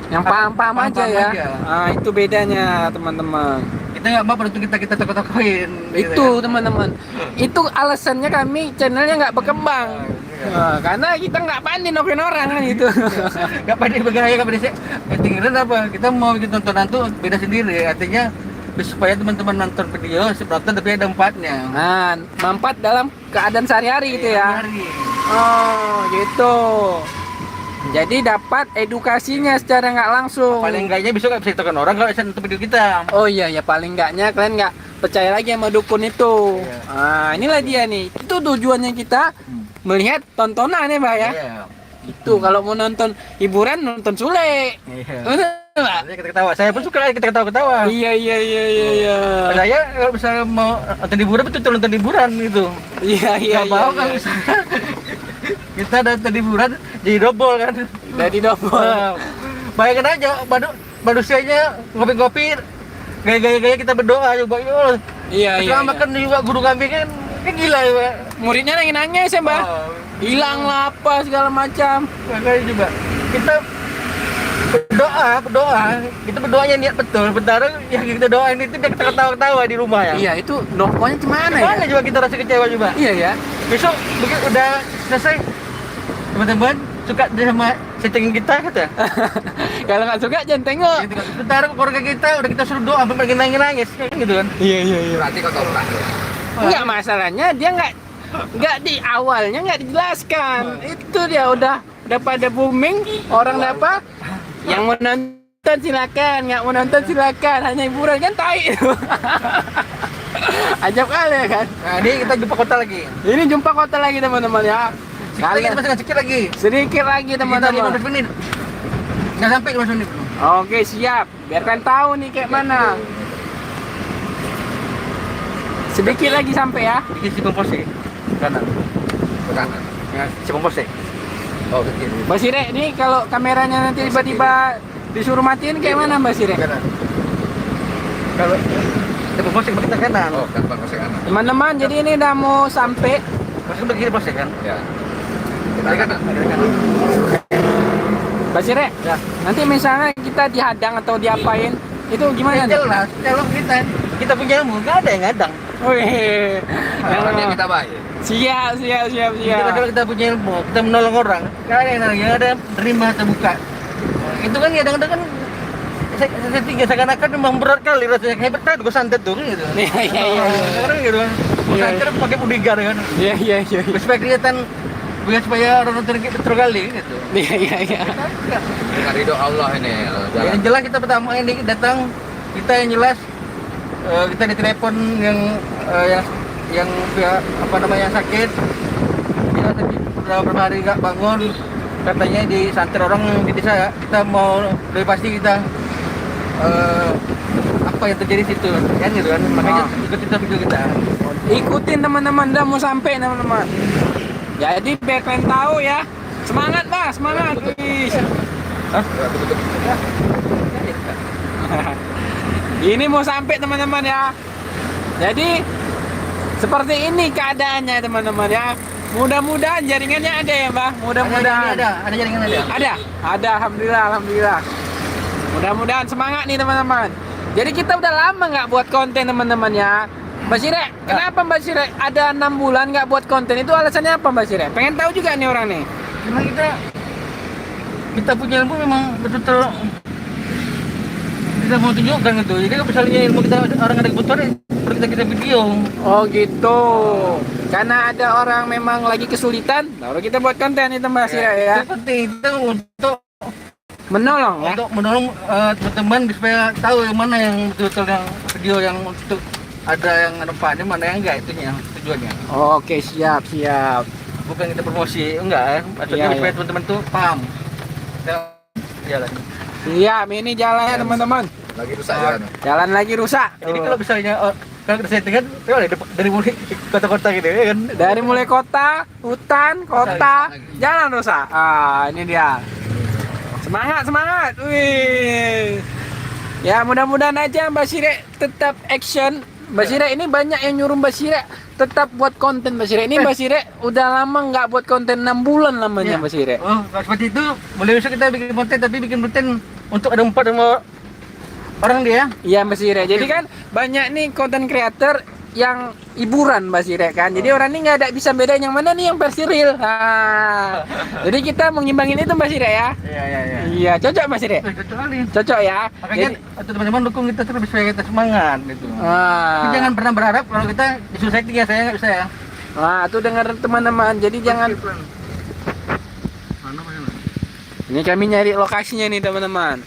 Yang paham-paham aja ya. Ah, itu bedanya teman-teman. Kita nggak mau penonton kita tokoh-tokohin. Itu teman-teman. Itu alasannya kami channelnya nggak berkembang. Nah, karena kita nggak pandai nokin orang kan gitu. Nggak pandai bergaya, nggak pandai sih. Tinggiran apa? Kita mau bikin tontonan tuh beda sendiri. Artinya supaya teman-teman nonton video, nonton tapi ada manfaatnya. Nah, manfaat dalam keadaan sehari-hari gitu ya. Hari. Oh, gitu. Jadi dapat edukasinya secara nggak langsung. Paling enggaknya besok nggak bisa ditekan orang kalau bisa nonton video kita. Oh iya ya, paling enggaknya kalian nggak percaya lagi sama dukun itu. Iya. Nah, inilah dia nih. Itu tujuannya kita melihat tontonan ya, Mbak ya. Iya. Itu kalau mau nonton hiburan nonton Sule. Iya. Betul, Mbak? Jadi kita ketawa. Saya pun suka kita ketawa-ketawa. Iya. Saya kalau misalnya mau nonton hiburan betul nonton hiburan gitu. Iya. Nggak mau kan misalnya kita nonton hiburan jadi double kan. Jadi double. Bayangkan aja manusianya ngopi-ngopi gaya-gaya kita berdoa juga. Iya. Selama kan juga guru kami kan gila ya Pak. Muridnya nangis ya, Mbak. Oh, Hilang lah apa segala macam. makanya juga kita berdoa, kita berdoanya niat betul. Bentar yang kita doain itu dia ketawa-ketawa di rumah ya. Iya, itu doanya gimana ya? Mana juga kita rasa kecewa juga. Iya ya. Besok begitu udah selesai, teman-teman suka dia sama setting kita kata. Kalau nggak suka jangan tengok. Bentar keluarga kita udah kita suruh doa sampai nangis kayak gitu kan. Iya. Berarti kau tolak. Enggak, masalahnya dia nggak di awalnya nggak dijelaskan. Itu dia udah pada booming, orang apa yang mau nonton silakan, nggak mau nonton silakan, hanya hiburan kan tai itu. Ajab kali ya kan. Nah, ini kita jumpa kota lagi. Ini jumpa kota lagi teman-teman ya. Kalian masih sedikit lagi. Sedikit lagi teman-teman. 15 menit. Nggak sampai 15 menit. Oke, siap. Biar kalian tahu nih kayak mana. Sedikit lagi sampai ya. Di Cipung Pose kanan. Ke kanan. Ya, Cipung Pose. Oh, ke kiri. Mbak Sire, ini kalau kameranya nanti tiba-tiba disuruh matiin kayak mana Mbak Sire? Kanan. Kalau Cipung Pose kita kanan. Oh, kan bang ke kanan. Teman-teman, jadi ini udah mau sampai. Masuk ke kiri Pose kan? Ya. Kita Kiri kanan. kanan. Kiri kanan. Mbak Sire, Ya. nanti misalnya kita dihadang atau diapain, itu gimana nih? Jelas, kalau kita punya ilmu, nggak ada yang ngadang. Wih, Orangnya kita baik. siap. Kalau kita punya ilmu, kita menolong orang, nggak ada yang ada terima terbuka. Itu kan kadang-kadang kan saya tiga seakan-akan memang berat kali rasanya hebat kan gue santet tuh gitu. Iya. Sekarang gitu kan. Gue santet pakai bodyguard kan. Iya. Supaya kelihatan biar supaya orang nonton kita tergali gitu. Iya. Dengan ridho Allah ini jalan. Yang jelas kita pertama ini datang kita yang jelas kita ditelepon yang pihak apa namanya sakit. Kita tadi beberapa hari nggak bangun. katanya disanter orang di desa, kita mau lebih pasti kita apa yang terjadi di situ kan gitu kan, makanya ikutin video kita. Ikutin teman-teman, udah mau sampai teman-teman. Jadi biar kalian tahu ya. Semangat Bah, semangat. Wis. Ini mau sampai teman-teman ya. Jadi seperti ini keadaannya teman-teman ya. Mudah-mudahan jaringannya ada ya Mbah. Mudah-mudahan. Ada jaringan ada. Ada. Alhamdulillah. Mudah-mudahan semangat nih teman-teman. Jadi kita udah lama nggak buat konten teman-teman ya. Mbak Sire, kenapa Mbak Sire ada 6 bulan nggak buat konten? Itu alasannya apa Mbak Sire? Pengen tahu juga nih orang nih. Memang kita punya ilmu memang betul-betul kita mau tunjukkan gitu. Jadi kalau misalnya ilmu kita orang ada kebutuhan, perlu kita video. Oh gitu. Karena ada orang memang lagi kesulitan, baru kita buat konten itu Mbak Sire ya. Itu penting itu untuk Menolong ya. untuk menolong teman-teman supaya tahu yang mana yang betul-betul yang video yang untuk ada yang manfaatnya, mana yang enggak, itunya tujuannya. Oke, siap. Bukan kita promosi, enggak ya. Maksudnya Iya, supaya teman-teman tuh paham. Kita jalan. Siap, ini jalannya teman-teman. Lagi rusak jalan. Jalan lagi rusak. Jadi kalau misalnya kalau kita settingan dari mulai kota-kota gitu ya kan. Dari mulai kota, hutan, kota, jalan rusak. Ah, ini dia. Semangat. Wih. Ya, mudah-mudahan aja Mbak Sire tetap action. Mbak Sire ini banyak yang nyuruh Mbak Sire tetap buat konten Mbak Sire. Ini Mbak Sire udah lama nggak buat konten, 6 bulan lamanya Mbak Sire. Oh, seperti itu. Boleh bisa kita bikin konten, tapi bikin konten untuk ada empat sama orang dia. Iya Mbak Sire. Jadi kan banyak nih konten creator yang hiburan Mbak Sire kan. Jadi orang ini nggak ada bisa bedain yang mana nih yang versi real. Nah, jadi kita mau ngimbangin itu Mbak Sire ya. Iya. Iya, cocok Mbak Sire. Betul kali. Cocok ya. Makanya teman-teman dukung kita terus supaya kita semangat gitu. Tapi Ah. jangan pernah berharap kalau kita disuruh setting ya, saya nggak bisa ya. Nah, tuh dengar teman-teman. Jadi jangan. Ini kami nyari lokasinya nih teman-teman.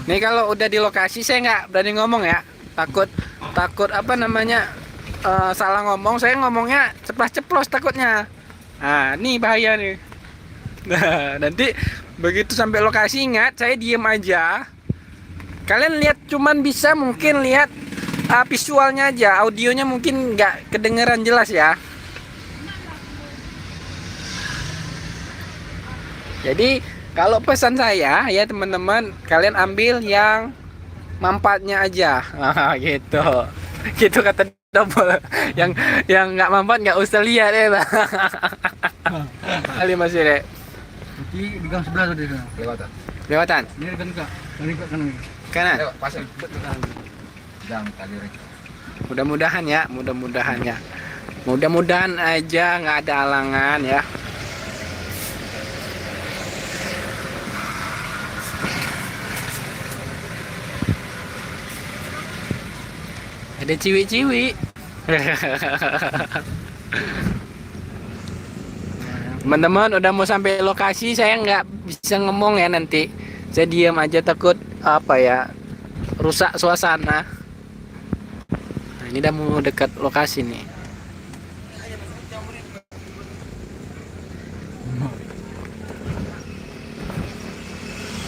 Nih kalau udah di lokasi saya nggak berani ngomong ya. Takut apa namanya salah ngomong. Saya ngomongnya ceplos-ceplos takutnya. Nah, ini bahaya nih. Nah, nanti begitu sampai lokasi ingat saya diem aja. Kalian lihat cuman bisa mungkin lihat visualnya aja, audionya mungkin nggak kedengeran jelas ya. Jadi kalau pesan saya ya teman-teman, kalian ambil yang manfaatnya aja. Nah, gitu kata double. Yang nggak manfaat nggak usah lihat ya. Kali Mas Sire. Di gang sebelah tuh dia. Lewatan. Ini kan kak, kanan. Kanan. Lewat pasir. Gang kali rek. Mudah-mudahan ya. Mudah-mudahan aja nggak ada halangan ya. Ada ciwi-ciwi. Teman-teman udah mau sampai lokasi, saya nggak bisa ngomong ya nanti. Saya diam aja takut apa ya, rusak suasana. Nah, ini udah mau dekat lokasi nih.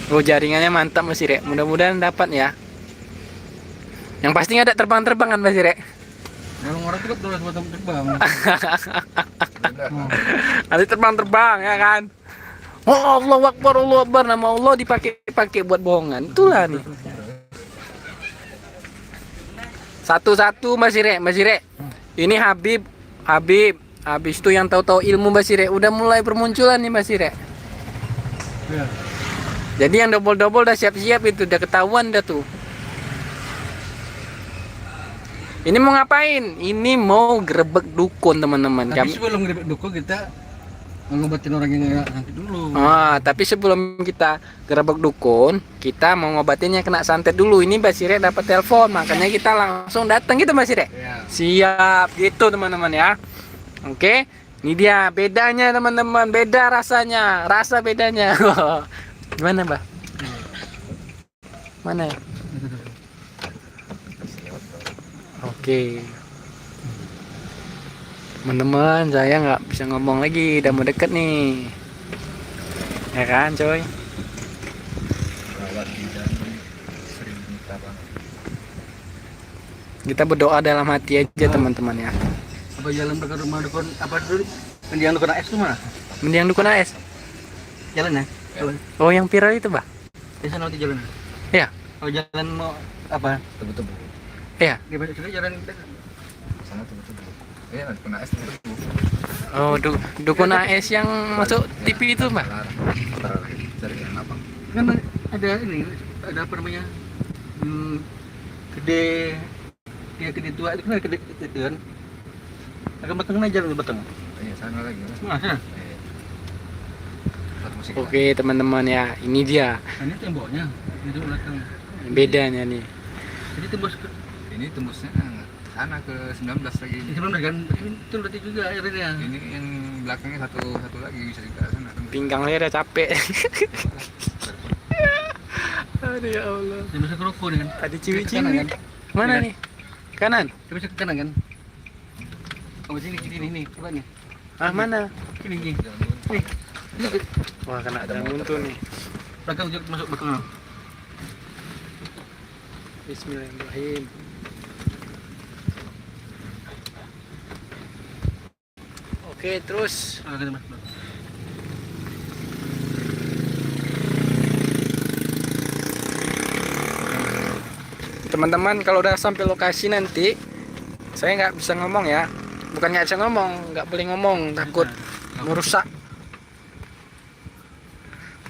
Oh, jaringannya mantap Mas Sire. Mudah-mudahan dapat ya. Yang pasti nggak ada terbang-terbang kan Mas Sire? Yang orang itu kan buat terbang. Nanti terbang-terbang ya kan. Oh, Allah Akbar, nama Allah dipakai buat bohongan. Itulah nih. Satu-satu Mas Sire. Ini Habib. Habis itu yang tahu-tahu ilmu Mas Sire udah mulai bermunculan nih Mas Sire. Ya. Jadi yang double-double udah siap-siap itu, udah ketahuan dah tuh. Ini mau ngapain? Ini mau gerebek dukun teman-teman. Tapi sebelum dukung kita ngobatin orang yang nggak sakit dulu. Tapi sebelum kita gerebek dukun, kita mau ngobatinnya kena santet dulu. Ini Mbak Sire dapat telepon, makanya kita langsung datang gitu Mbak Sire. Ya. Siap gitu teman-teman ya. Oke, ini dia bedanya teman-teman, beda rasanya, rasa bedanya. Gimana Mbak? Mana ya? Oke. Teman-teman, saya nggak bisa ngomong lagi, udah mau deket nih. Ya kan, coy? Rawat bidan sering minta banget. Kita berdoa dalam hati aja, teman-teman ya. Apa jalan dekat rumah dukun apa dulu? Yang dukun AS tuh mana? Mending dukun AS. Jalan ya? Jalan. Oh, yang viral itu, Bah? Di sana nanti jalan. Iya. Oh jalan mau apa? Tebu-tebu. Iya. Di mana sini jalan Sana tebu-tebu. Iya, kena es tebu-tebu. Oh, dukun AS yang masuk TV itu, Mbak? Parah lagi. Cari yang lapang. kan ada ini ada apa namanya gede dia gede tua itu kan ada gede itu kan akan batang aja lu batang Iya, sana lagi. mana sana Iya. Tempat musik. Oke, teman-teman ya, ini dia nah, ini temboknya itu belakang bedanya nih. jadi tembus ke Ini tembusnya sana ke 19 lagi. sebelum kan itu berarti juga airnya Ini yang belakangnya satu lagi bisa juga sana. Pinggang saya udah capek. Aduh ya Allah. dia bisa ke ruko nih kan Ada Ke ciwi-ciwi. kanan, kan? Mana Iya. nih? Kanan. dia bisa ke kanan kan oh sini nih coba nih Ah, mana? sini nih Wah, kena ada buntu nih. belakang juga masuk belakang Bismillahirrahmanirrahim. Oke, terus belakang masuk teman-teman, kalau udah sampai lokasi nanti saya nggak bisa ngomong ya. Bukan nggak bisa ngomong, nggak boleh ngomong, takut merusak.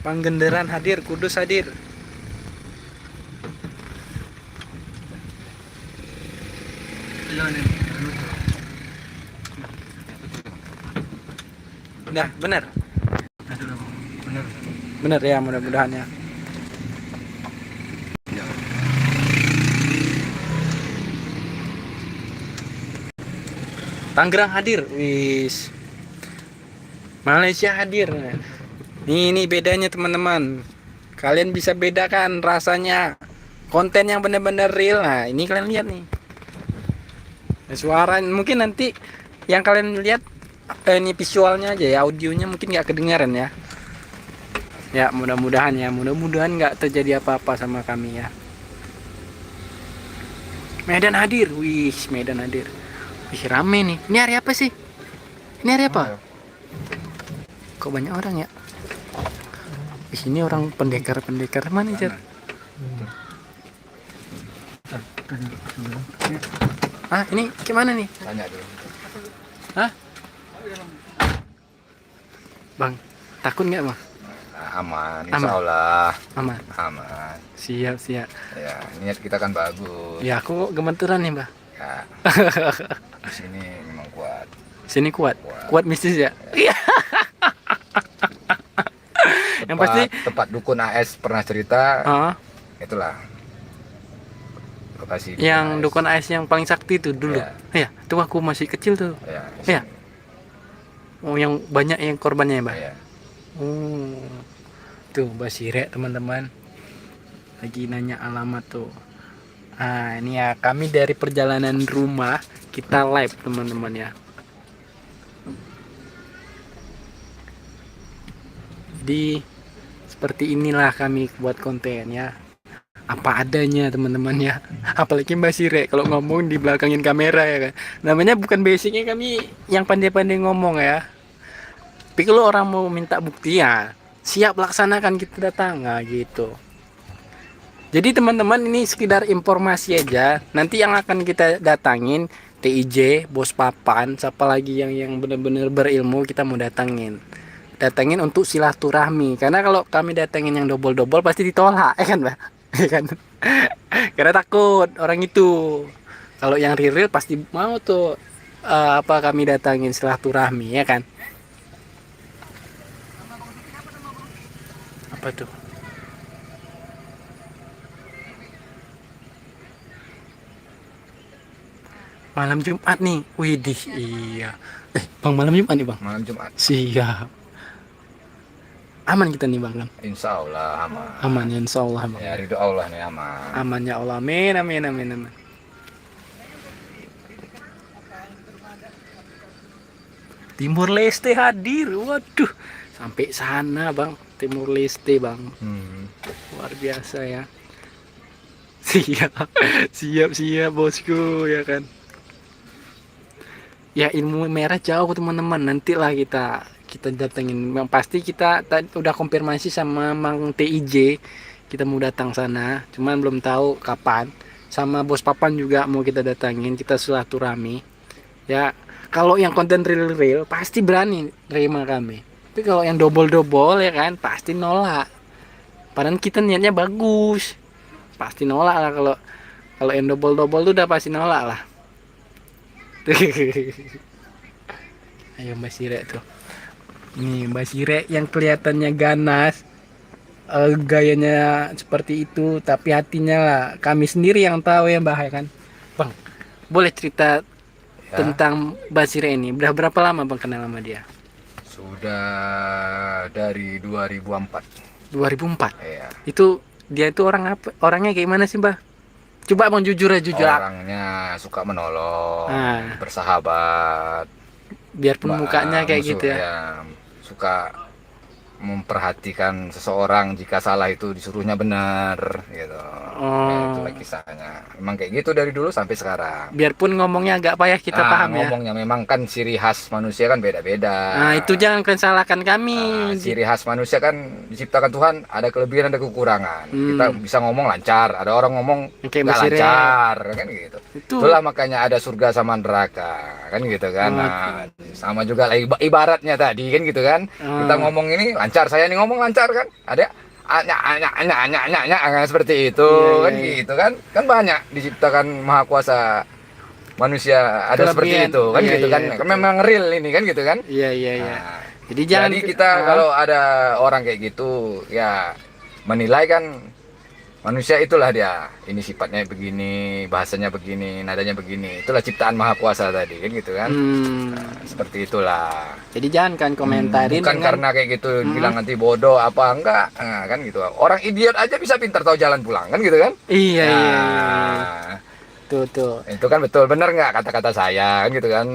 Panggenderan hadir, Kudus hadir. jalan ini Udah, bener. benar Bener ya, mudah-mudahan ya. Tangerang hadir, wis. Malaysia hadir. Ini bedanya teman-teman. Kalian bisa bedakan rasanya konten yang benar-benar real. Nah, ini kalian lihat nih. Suara mungkin nanti yang kalian lihat ini visualnya aja ya, audionya mungkin nggak kedengaran ya. Ya, mudah-mudahan ya, mudah-mudahan nggak terjadi apa-apa sama kami ya. Medan hadir, wih, Medan hadir. Wih, rame nih. Ini hari apa sih? Ini hari apa? Kok banyak orang ya? Wih, ini orang pendekar-pendekar mana, Jar? Ah, ini gimana nih? Tanya dulu. Hah? Bang, takut nggak, Bang? Aman, Aman. insya Allah. Aman. Aman. Siap, siap. Ya, niat kita kan bagus. Ya, aku gemeteran nih, Mbak. Ya, di sini memang kuat. Sini kuat. Kuat mistis ya? Iya. Yang pasti Tempat dukun AS pernah cerita, ah, itulah lokasi yang AS. dukun AS yang paling sakti itu dulu. Ya. Iya, itu aku masih kecil tuh. Ya, di Iya. sini. Oh, yang banyak yang korbannya ya, Mbak? Ya. Oh. Tuh, Mbak Sirek, teman-teman. Lagi nanya alamat tuh. Ah, ini ya, kami dari perjalanan rumah, kita live, teman-teman ya. Jadi seperti inilah kami buat konten ya. Apa adanya, teman-teman ya. Apalagi Mbak Sirek kalau ngomong di belakangin kamera ya kan. Namanya bukan basicnya kami yang pandai-pandai ngomong ya. Tapi kalau orang mau minta bukti ya siap laksanakan, kita datang, nah gitu. Jadi teman-teman, ini sekedar informasi aja. Nanti yang akan kita datangin TIJ, Bos Papan, siapa lagi yang benar-benar berilmu kita mau datangin untuk silaturahmi. Karena kalau kami datangin yang dobol-dobol pasti ditolak, ya kan, Mbak? Ya kan? Karena takut orang itu. Kalau yang real pasti mau tuh kami datangin silaturahmi, ya kan? Apa tuh? Malam Jumat nih. Widih, iya. Bang, malam Jumat nih, Bang. Malam Jumat. Siap. Aman kita nih, Bang. Insya Allah aman. Aman ya, insya Allah, Bang. Ya, ridho Allah nih aman. Aman ya Allah. Amin, amin, amin, amin. Timur Leste hadir. Waduh, sampai sana bang, Timur Leste bang, luar biasa ya. Siap, siap bosku ya kan. Ya ilmu merah jauh teman-teman. Nantilah kita datengin. Yang pasti kita udah konfirmasi sama Mang TIJ. Kita mau datang sana. Cuman belum tahu kapan. Sama Bos Papan juga mau kita datangin. Kita silaturahmi. Ya kalau yang konten real pasti berani terima kami. Tapi kalau yang double ya kan pasti nolak. Padahal kita niatnya bagus. Pasti nolak lah kalau yang double tuh udah pasti nolak lah. Ayo Mbak Sire tuh. Nih Mbak Sire yang kelihatannya ganas, gayanya seperti itu, tapi hatinya lah kami sendiri yang tahu ya Mbak ya kan. Bang, boleh cerita tentang Mbak Sire ini? Udah berapa lama Bang kenal sama dia? Sudah dari 2004. 2004. Iya. Itu dia itu orang apa? Orangnya kayak mana sih Mbak? Coba Bang jujur. Orangnya suka menolong, bersahabat. Biarpun mukanya kayak gitu ya. Ya. Suka memperhatikan seseorang, jika salah itu disuruhnya benar gitu. Ya, itulah kisahnya. Memang kayak gitu dari dulu sampai sekarang. Biarpun ngomongnya agak payah kita paham ya. Ngomongnya memang kan ciri khas manusia kan beda-beda. Nah, itu jangan kalian salahkan kami. Ciri khas manusia kan diciptakan Tuhan, ada kelebihan ada kekurangan. Kita bisa ngomong lancar, ada orang ngomong kayak nggak lancar, kan gitu. Itulah makanya ada surga sama neraka, kan gitu kan. Nah, sama juga lah ibaratnya tadi kan gitu kan. Kita ngomong ini lancar, saya nih ngomong lancar kan. Ada seperti itu kan gitu kan. Kan banyak diciptakan Maha Kuasa manusia ada seperti itu kan gitu kan. Memang real ini kan gitu kan. Iya. Jadi kita kalau ada orang kayak gitu ya menilai kan manusia itulah dia. Ini sifatnya begini, bahasanya begini, nadanya begini. Itulah ciptaan Maha Kuasa tadi kan gitu kan. Seperti itulah. Jadi jangan kan komentarin bukan karena kayak gitu bilang nanti bodoh apa enggak, kan gitu. Orang idiot aja bisa pintar tahu jalan pulang kan gitu kan. Iya. Tuh. Itu kan betul bener nggak kata-kata saya kan gitu kan.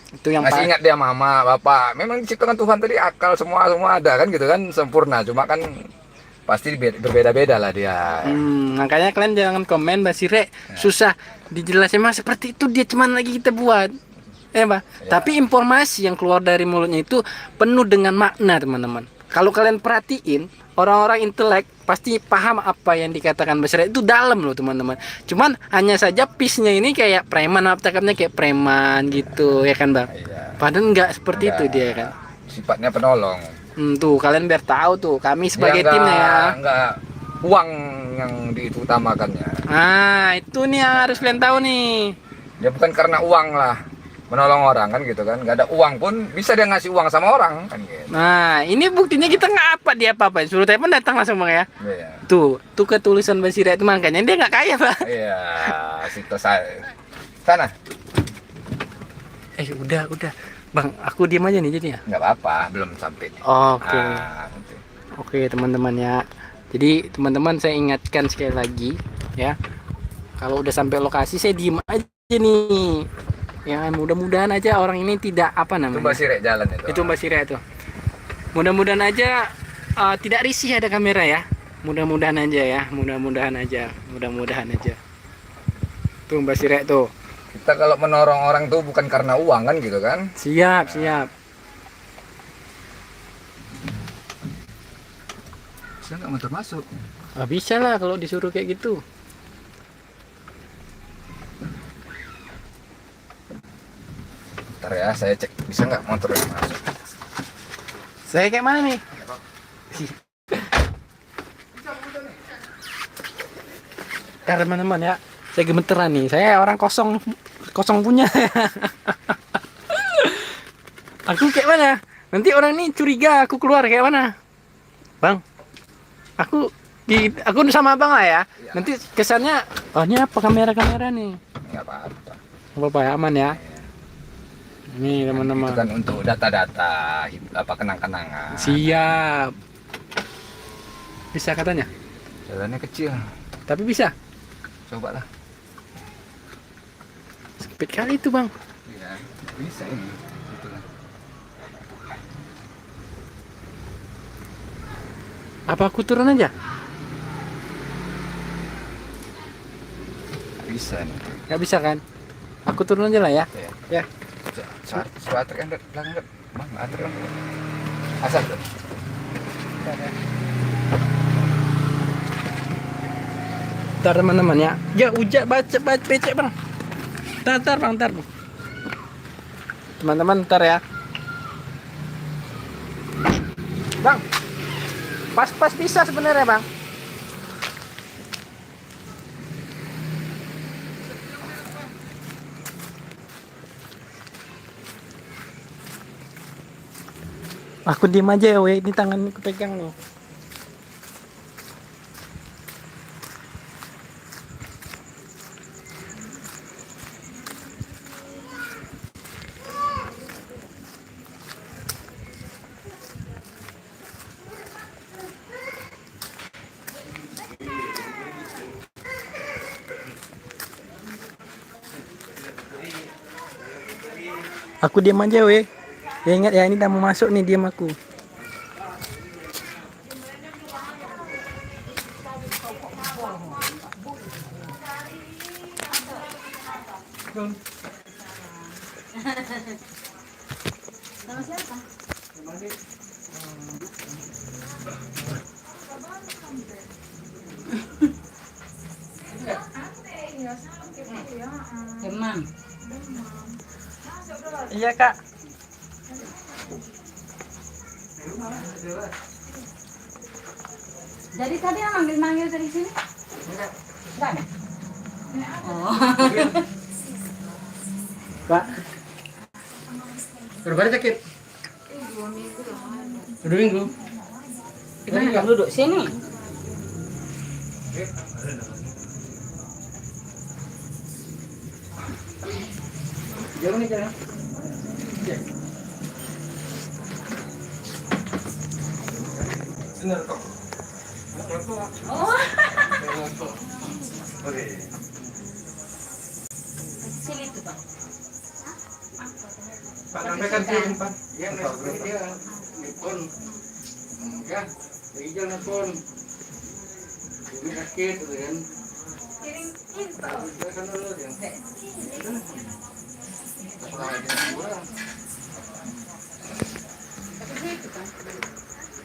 Itu yang masih ingat dia mama, bapak. Memang diciptakan Tuhan tadi akal semua ada kan gitu kan, sempurna. Cuma kan pasti berbeda-beda lah dia. Makanya kalian jangan komen Mbak Sire susah dijelasin mas seperti itu, dia cuman lagi kita buat Mbak. Tapi informasi yang keluar dari mulutnya itu penuh dengan makna teman-teman. Kalau kalian perhatiin orang-orang intelek pasti paham apa yang dikatakan Mbak Sire itu dalam loh teman-teman. Cuman hanya saja pisnya ini kayak preman, apa cakapnya kayak preman gitu ya kan Bang. Padahal nggak seperti itu dia kan. Sifatnya penolong. Tuh kalian biar tahu tuh kami sebagai timnya ya. Enggak uang yang diutamakannya. Nah itu nih yang harus kalian tahu nih. Dia bukan karena uang lah menolong orang kan gitu kan. Nggak ada uang pun bisa dia ngasih uang sama orang kan gitu. Nah ini buktinya kita nggak apa-apa. Suruh telepon datang langsung Bang ya. Tuh ketulusan Mbak Sire itu makanya dia nggak kaya Pak. Iya situ saya sana. Udah Bang, aku diam aja nih jadinya. Nggak apa-apa, belum sampai. Oke teman-teman ya. Jadi teman-teman saya ingatkan sekali lagi ya. Kalau udah sampai lokasi saya diem aja nih. Ya mudah-mudahan aja orang ini tidak apa namanya. Itu Mbak Sire jalan itu. Itu Mbak Sire itu. Mudah-mudahan aja tidak risih ada kamera ya. Mudah-mudahan aja. Tuh Mbak Sire tuh. Kita kalau menolong orang tuh bukan karena uang kan gitu kan. Siap. Bisa nggak motor masuk? Bisa lah kalau disuruh kayak gitu. Bentar ya, saya cek bisa nggak motornya masuk. Saya kayak mana nih? Ya teman-teman ya, saya gemeteran nih. Saya orang kosong punya. Aku kayak mana? Nanti orang ini curiga aku keluar kayak mana? Bang, aku sama abang lah ya. Nanti kesannya, ini apa kamera nih? Nggak apa-apa. Apa ya, aman ya. Ini teman-teman. Itu kan untuk data-data kenang-kenangan. Siap. Bisa katanya? Jalannya kecil. Tapi bisa. Coba lah. Sempit kali itu Bang. Iya. Bisa ini. Gitu lah. Apa aku turun aja? Bisa nih. Nggak bisa kan? Aku turun aja lah ya. Ya. Ya. Suatu kan langgar. Bang, atur dong. Asal tuh. Ntar teman-teman ya. Ya ujak baca becek bang. Ntar bang, ntar. Teman-teman ntar ya. Bang. Pas bisa sebenarnya bang. Aku diem aja ya, weh. Ini tangan aku pegang nih. Aku diam aja weh. Ya ingat ya, ini udah mau masuk nih, diam aku. Nama siapa? Demam. Iya kak. Jadi tadi yang manggil dari sini? Enggak ada. Oh. Pak. Berapa hari sakit? 2 minggu. Gimana kan duduk sini? Jalan nih jalan. Ya. Benar kok. Oh. Kecil itu Pak. Pak sampaikan sih Pak. Ya, dia nelpon. Ya, hijau nelpon. Ini sakit gitu kan. Kirim info. Dia kan dulu dia.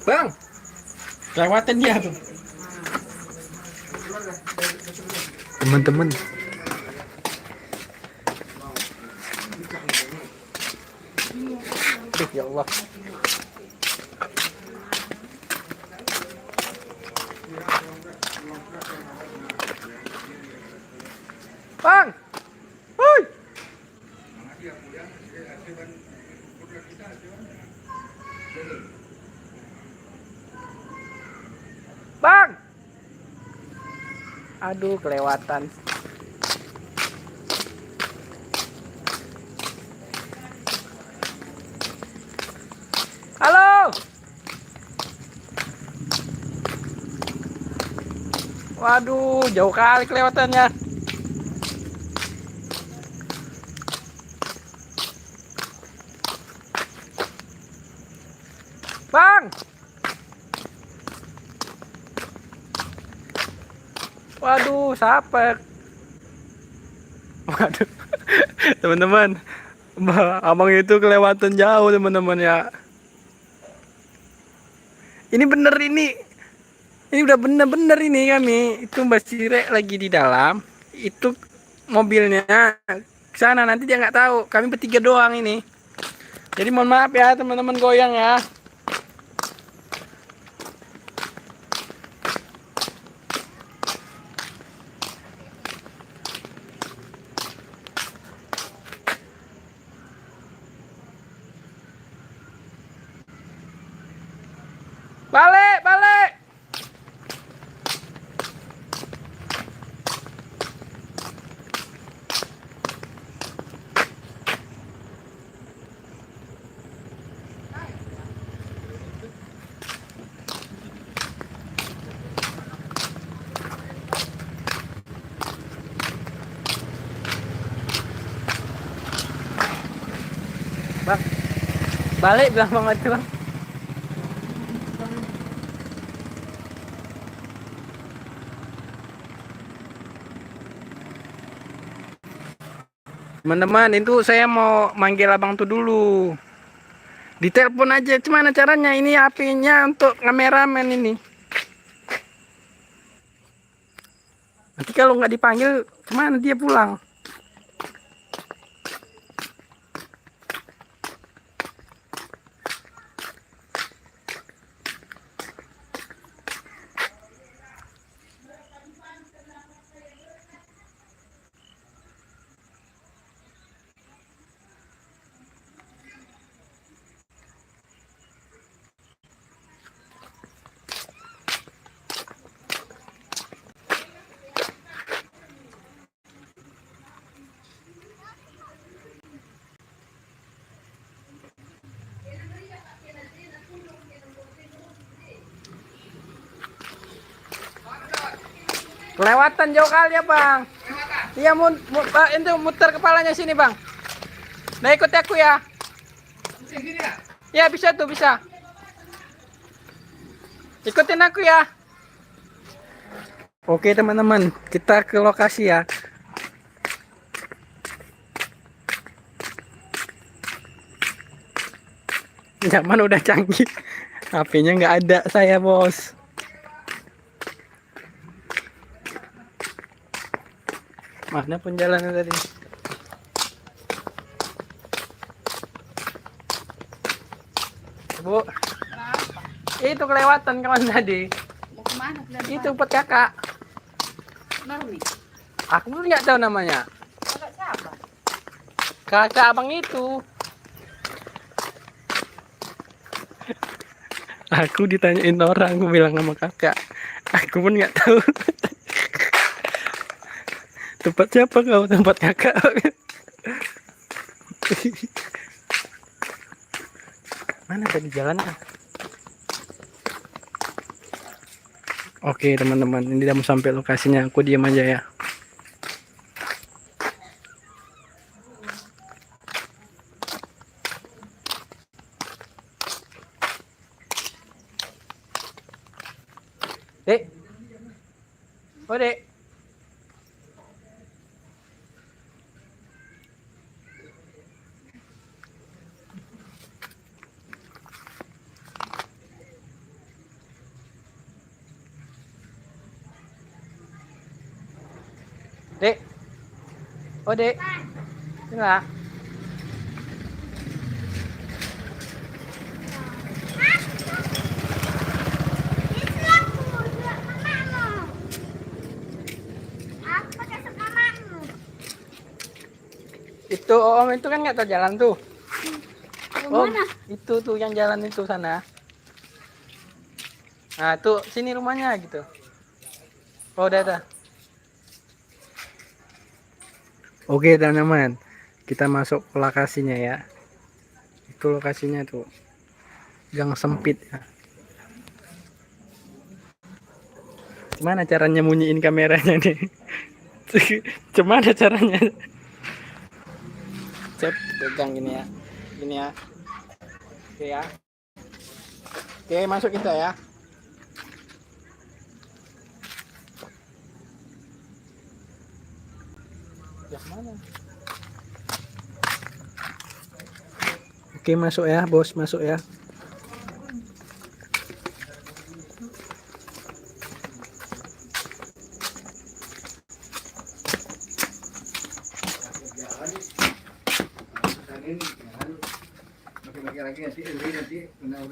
Bang. Kelewatan dia tuh. Teman-teman. Ya Allah. Bang. Woi. Bang. Aduh, kelewatan. Halo. Waduh, jauh kali kelewatannya. Bang. Waduh, sapek. Waduh. Teman-teman, abang itu kelewatan jauh, teman-teman ya. Ini bener ini. Ini udah bener-bener ini kami. Itu Mbak Sire lagi di dalam. Itu mobilnya sana, nanti dia nggak tahu. Kami bertiga doang ini. Jadi mohon maaf ya teman-teman goyang ya. Balik, balik. Bang, balik bilang Bang itu Bang. Teman-teman, itu saya mau manggil abang tuh dulu. Ditelepon aja, gimana caranya? Ini HP-nya untuk kameramen ini. Nanti kalau nggak dipanggil, kemana dia pulang? Kelewatan jauh kali ya Bang. Iya itu muter kepalanya sini Bang. Nah ikut aku ya. Ya bisa tuh bisa. Ikutin aku ya. Oke teman-teman, kita ke lokasi ya. Zaman udah canggih. HP-nya nggak ada saya bos. Mana pun jalannya tadi. Bu, itu kelewatan kawan tadi. Mau kemana? Itu buat kakak. Baru nih. Aku nggak tahu namanya. Kakak siapa? Kakak abang itu. Aku ditanyain orang, aku bilang sama kakak. Aku pun nggak tahu. Tempat siapa kau? Tempat kakak. Mana tadi jalannya? Oke teman-teman, ini udah mau sampai lokasinya. Aku diam aja ya. Dek. Oh, Dek. Dek. Oh, Dek. Inilah. Itu Om itu kan nggak tahu jalan tuh. Om, itu tuh yang jalan itu sana. Nah, tuh sini rumahnya gitu. Oh, udah. Oke, teman-teman. Kita masuk ke lokasinya ya. Itu lokasinya tuh. Gang sempit ya. Gimana caranya munyiin kameranya nih? Gimana caranya? Cep, pegang gini ya. Gini ya. Oke ya. Oke, masuk kita ya. Ya mana? Oke, masuk ya, bos, masuk ya. Lagi nanti udah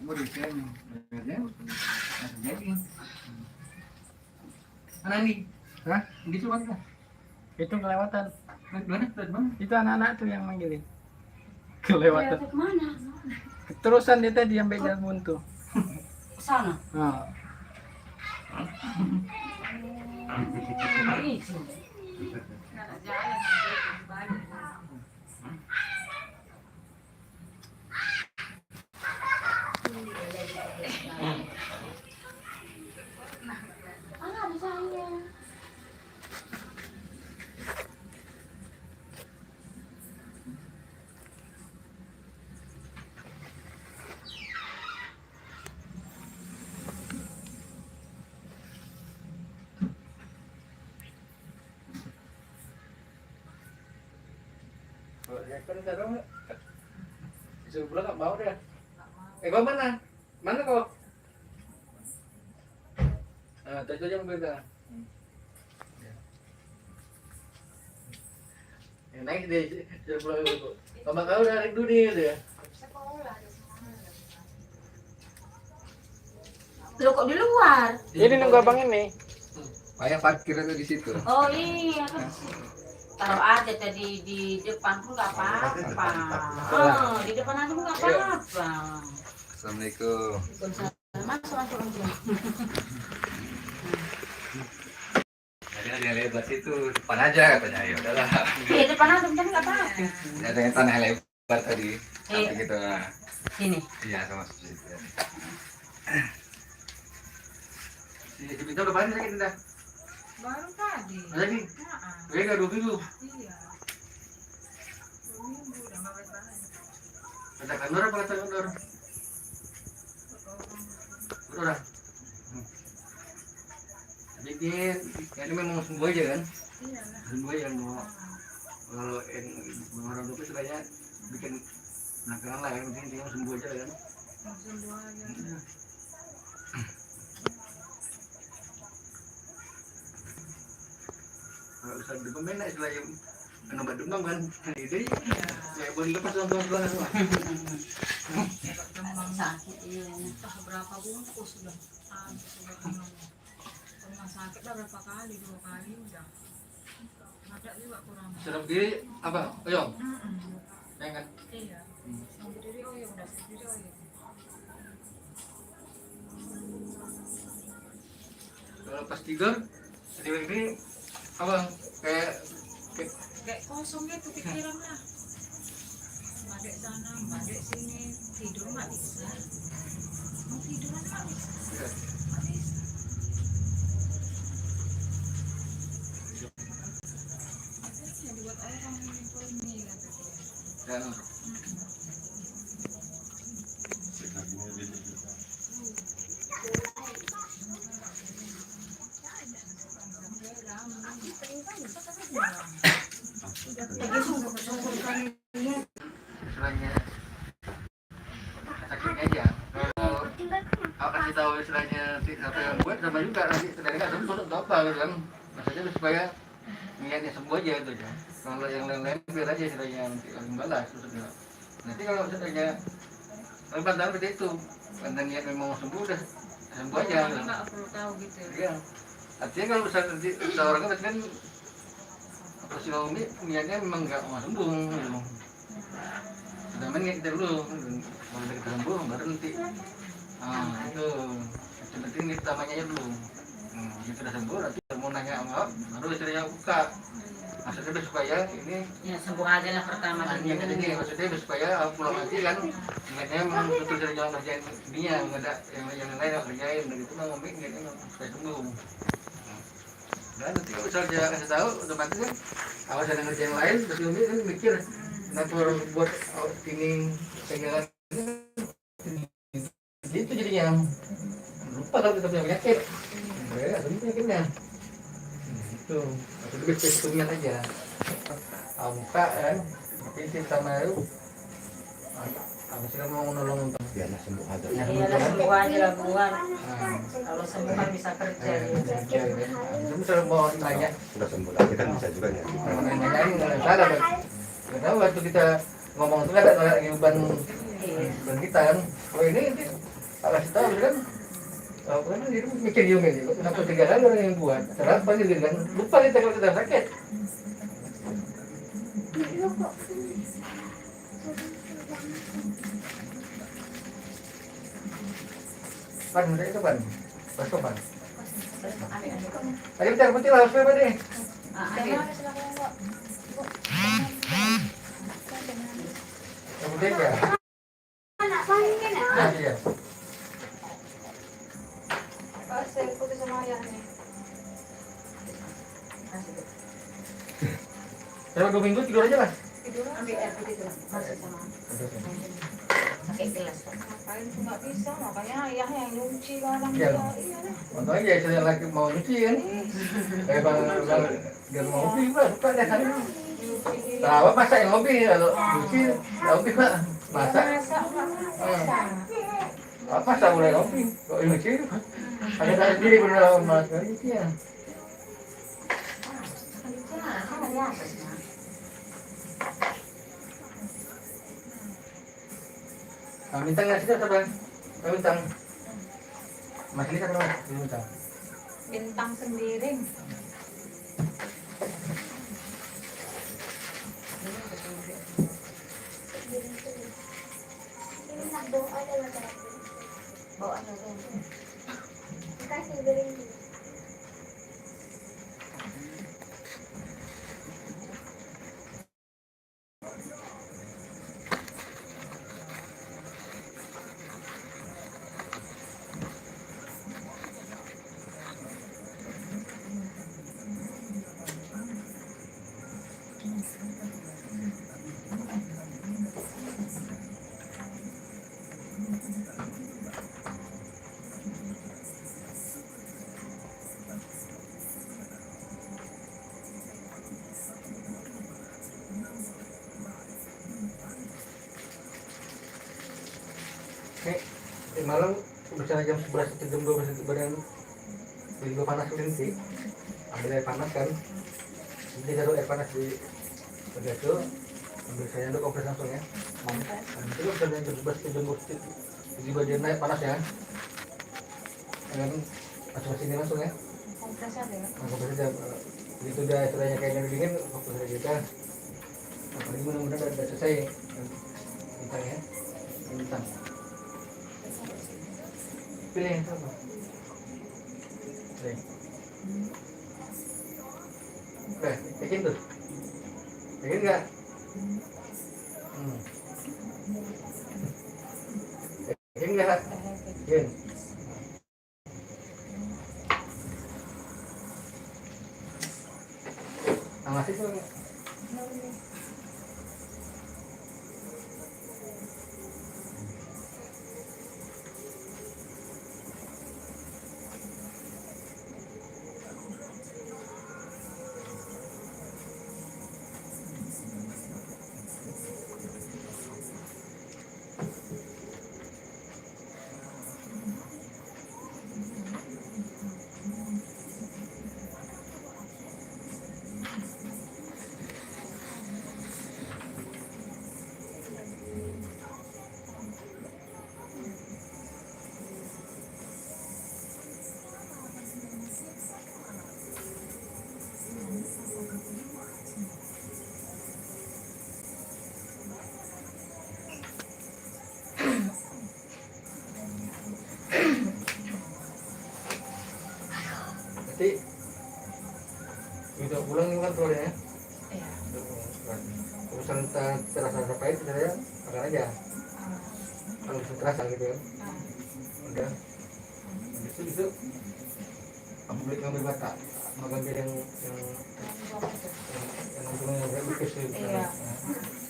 mau desain jadi mana nih? Hah? Gitu kan? Itu kelewatan. Mana? Itu anak-anak tuh yang manggilin. Kelewatan. Kemana? Terusan dia tadi yang jalan buntu. Ke sana. Nah. Itu. Ada saya. Kan sekarang disuruh pulang nggak mau deh. Kau mana? Mana kau? Nah, tadi aja beda. Yang naik deh, disuruh pulang dulu. Kamu kau udah naik dulu dia. Sekolah di sana. Loh kok di luar? Ini nunggu abang ini. Kayak parkir itu di situ. Oh iya kan sih. Kalau ada tadi di depan pun nggak apa-apa. Oh, di depan aku nggak apa-apa. Assalamualaikum. Masuk aja. Jadi dia lebar situ depan aja katanya. Ya udahlah. Iya depan aku kan nggak apa-apa. Ada yang tanah lebar tadi. Tapi gitu. Sini. Iya sama situ. Si Bintang udah balik lagi dah. Baru tadi. Lagi? Gue nggak 2 minggu. Iya. 2 minggu udah nggak baik-baik. Kata kantor apa kata kantor? Udah. Jadi dia ini memang sembuh aja kan? Iya lah. Sembuh aja mau kalau yang orang itu istilahnya bikin nakalan lah yang penting dia sembuh aja kan? Sembuh aja. Kalau bisa demam enak istilahnya kena obat demam kan? Jadi kayak boleh lepas tuan-tuan semua. Demam Sakit iya. entah berapa bungkus sudah. Sudah demam. Rumah sakit lah berapa kali, 2 kali udah. Ada juga kurang. Serem diri apa? Oyong? Mm-mm. Ya kan? Iya. Sampai diri oh ya udah sendiri oh ya. Kalau pas tidur, tidur ini apa? Kayak Kayak kosong gitu pikirannya. Madek sana, madek sini, tidur nggak bisa. Mau tidur aja nggak bisa. Nggak bisa. Katanya dibuat orang ini kata dia. dan istilahnya sakitnya aja. Kalau aku kasih tahu istilahnya apa yang buat sama juga nanti sedang nggak sembuh atau apa gitu kan. Maksudnya supaya niatnya sembuh aja gitu ya. Kalau yang lain-lain biar aja istilahnya nanti langsung balas maksudnya. Nanti kalau istilahnya kalau pandangan seperti itu, pandangan niat memang mau sembuh udah sembuh aja. Orang Gitu. nggak perlu tahu gitu ya. Iya. Artinya kalau misalnya nanti ada orang kan berarti kan si Naomi niatnya memang nggak mau sembuh gitu. Sedangkan niat kita dulu, kalau kita sembuh baru nanti itu yang penting niat utamanya aja dulu. Kita udah sembuh nanti mau nanya apa baru istilahnya buka. Maksudnya biar supaya ini Ya sembuh aja lah pertama niatnya dulu. ini maksudnya biar supaya pulang nanti kan niatnya memang betul dari jalan kerjaan dia nggak ada yang lain yang kerjain begitu mau ngomong niatnya supaya sembuh. Dan nanti kalau misalnya kasih tahu otomatis kan awas ada ngerjain lain terus Umi kan mikir kenapa orang buat ini pegangan itu jadinya lupa kalau kita punya penyakit ya itu penyakitnya itu lebih spesifiknya aja muka kan tapi sama itu apa sih mau nolong Biarlah sembuh aja. Iya lah sembuh aja lah buat. Kalau sembuh kan bisa kerja ya. itu misalnya mau nanya Sudah sembuh lagi kan bisa juga ya. nanyain nggak salah kan nggak tahu waktu kita ngomong itu kan ada lagi beban kita kan kalau ini nanti kasih tahu kan apa kan jadi mikir juga gitu kenapa 3 kali orang yang buat kenapa gitu kan lupa kita kalau kita sakit pan udah itu pan pas pan ayo kita putih lah supaya deh yang putih ya iya Pasir putih sama ayahnya. kalau 2 minggu tidur aja lah Tidur Ambil air putih tuh masuk sama pakai gelas. ngapain tuh nggak bisa, makanya ayahnya yang nyuci kadang Iya. dia. Iya deh. Contohnya ya saya lagi mau nyuci kan kayak bang dia mau nyuci juga suka deh kan Tahu masak yang ngopi kalau cuci ngopi pak masak. Apa saya boleh ngopi? Kok ini cuci? Ada saya sendiri benar masak cuci ya. Bintang nggak sih apa? Bintang. Mas ini kan bintang. Bintang sendiri. Ini malam bersama jam 11 atau jam 12 itu badan gue panas kelinci, ambil air panas kan, jadi taruh air panas di badan itu, ambil saya untuk kompres langsung ya. Itu misalnya jam 11 atau jam 12 jadi badan naik panas ya, kan masuk sini langsung ya. Kompres aja ya. Kompres aja, itu udah istilahnya kayak yang dingin, kompres aja kita. Nah, ini mudah-mudahan udah selesai, bintang ya, bintang. Pilih yang sama. Pilih. Udah, yakin tuh? Yakin nggak? Yakin nggak? Yakin. Masih tuh. Nanti udah pulang ini kan telurnya ya? Iya. Urusan terasa pahit saya makan aja. Kalau bisa terasa gitu ya. Udah. Habis itu aku beli ngambil bata, ngambil yang untungnya berapa bukis itu. Iya.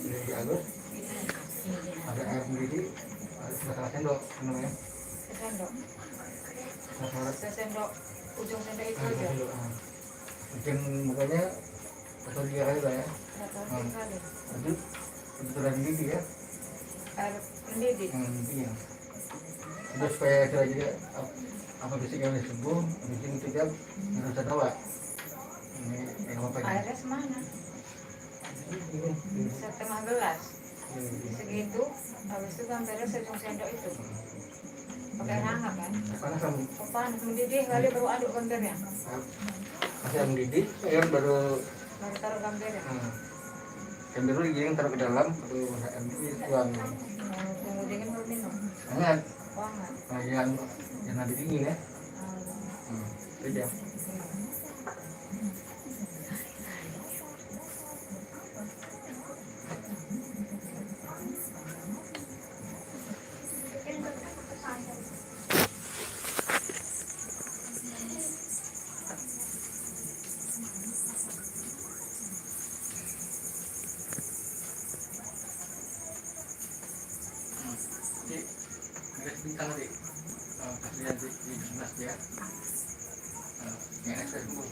Ini di Agus. Ada air mendidih, ada setengah sendok namanya. Sendok. Setengah Sendok. Ujung sendok itu sendok. aja. Mungkin mukanya atau 3 kali lah ya. Atau 3 kali. Lanjut, itu sudah mendidih ya. Air mendidih. Iya. Udah supaya saya jadi apa bisiknya oleh sembuh, bikin kita harus tahu. Ini yang apa ini? Airnya semana? Ini. Setengah gelas. Segitu. Habis itu gambarnya sejung sendok itu. Pakai air hangat kan? Panas kan? Panas mendidih kali baru aduk gambarnya. Masih mendidih, ya baru Baru taruh gambarnya. yang dulu yang taruh ke dalam, baru mendidih tuang. Tunggu dingin baru minum. Hangat. Oh, hangat. Nah, yang nanti dingin ya. Itu aja. Bintang tadi, kasih di gelas ya, yang ekstrak sembuh.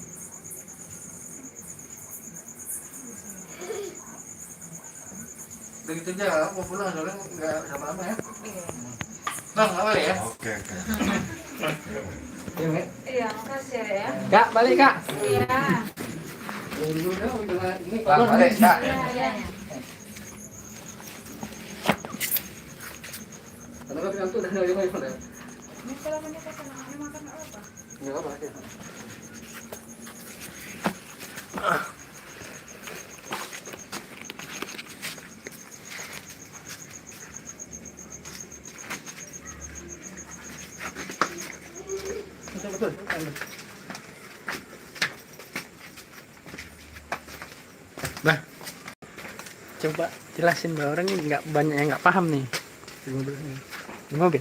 Udah gitu aja, mau pulang soalnya nggak lama-lama ya. Bang, apa ya? Oke. Iya, Mek. Iya, makasih ya. Kak, balik Kak. Iya. Dulu dah, udah ini Bang, balik, Kak. Iya. Kalau nggak bilang tuh udah yang mana? Ini kalau menikah sama kamu makan apa? Nggak apa aja. Betul. Bah, coba jelasin bahwa orang ini nggak banyak yang nggak paham nih. Di mobil.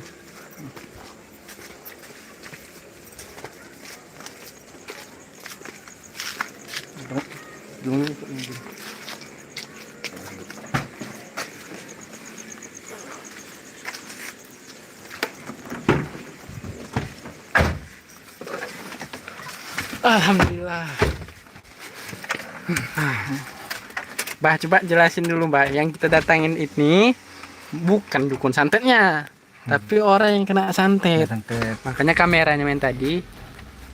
Alhamdulillah. Bah, coba jelasin dulu, Mbak. Yang kita datangin ini bukan dukun santetnya, tapi orang yang kena santet. Santet. Makanya kameranya main tadi.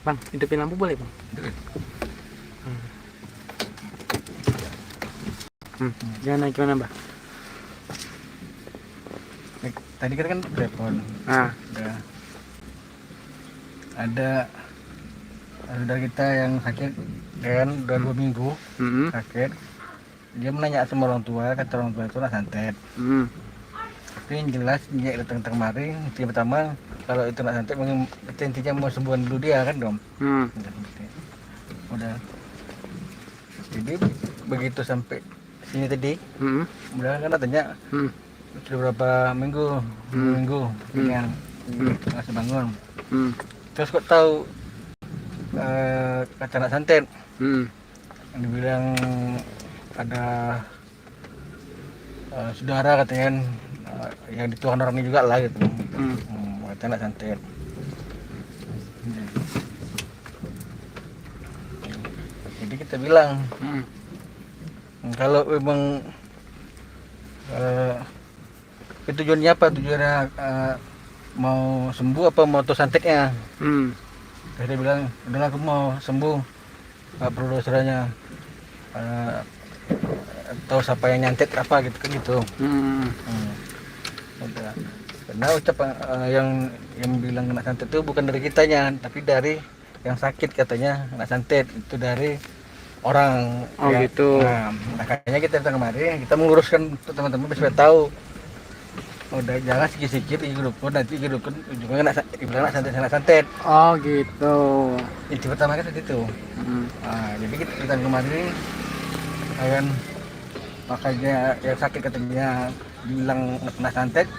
Bang, hidupin lampu boleh, Bang? Gimana, Mbak? Tadi kan telepon. Ah, Ada saudara kita yang sakit kan udah 2 minggu sakit. Dia menanya sama orang tua, kata orang tua itu nak santet. Tapi yang jelas dia datang kemari, intinya pertama kalau itu nak santet, intinya mau sembuhan dulu dia kan dong. Udah. Jadi begitu sampai sini tadi, udah kan tanya sudah berapa minggu, minggu, yang masih bangun. Terus kok tahu kata nak santet? Yang dibilang ada saudara katanya yang dituan orang ini juga lah gitu. Kata nak santet. Jadi kita bilang kalau memang tujuannya apa? Tujuannya mau sembuh apa mau tuh santetnya? Dia bilang, udah aku mau sembuh, nggak perlu saudaranya tahu siapa yang nyantet apa gitu kan gitu. Udah. Karena ucap yang bilang kena santet itu bukan dari kitanya, tapi dari yang sakit katanya kena santet itu dari orang. Oh ya, gitu. Nah, makanya kita datang kemari, kita menguruskan teman-teman supaya tahu. Udah jangan sikit-sikit ikut dukun, nanti ikut dukun ujungnya kena santet. Oh gitu. Itu pertama kan itu. Nah, jadi kita kemarin kan makanya yang sakit katanya bilang kena santet,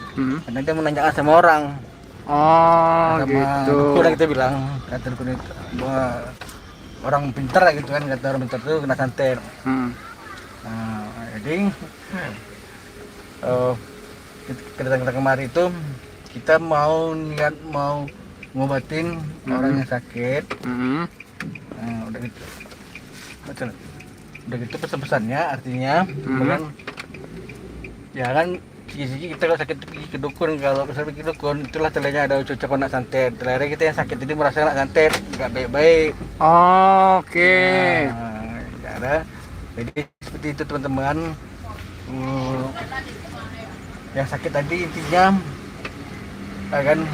karena dia menanyakan sama orang. Oh sama gitu. Dukun kita bilang kata dukun itu bahwa orang pintar gitu kan, kata orang pintar itu kena santet. Nah, jadi kita datang kemari itu kita mau niat mau ngobatin orang yang sakit. Nah, udah gitu. Betul. Udah gitu pesan-pesannya artinya kan ya kan sisi kita kalau sakit pergi ke dukun, kalau misalnya pergi ke dukun itulah tandanya ada cocok nak santet. Ternyata kita yang sakit ini merasa nak santet nggak baik-baik. Oke. Nah, ada. Jadi seperti itu teman-teman. Yang sakit tadi intinya akan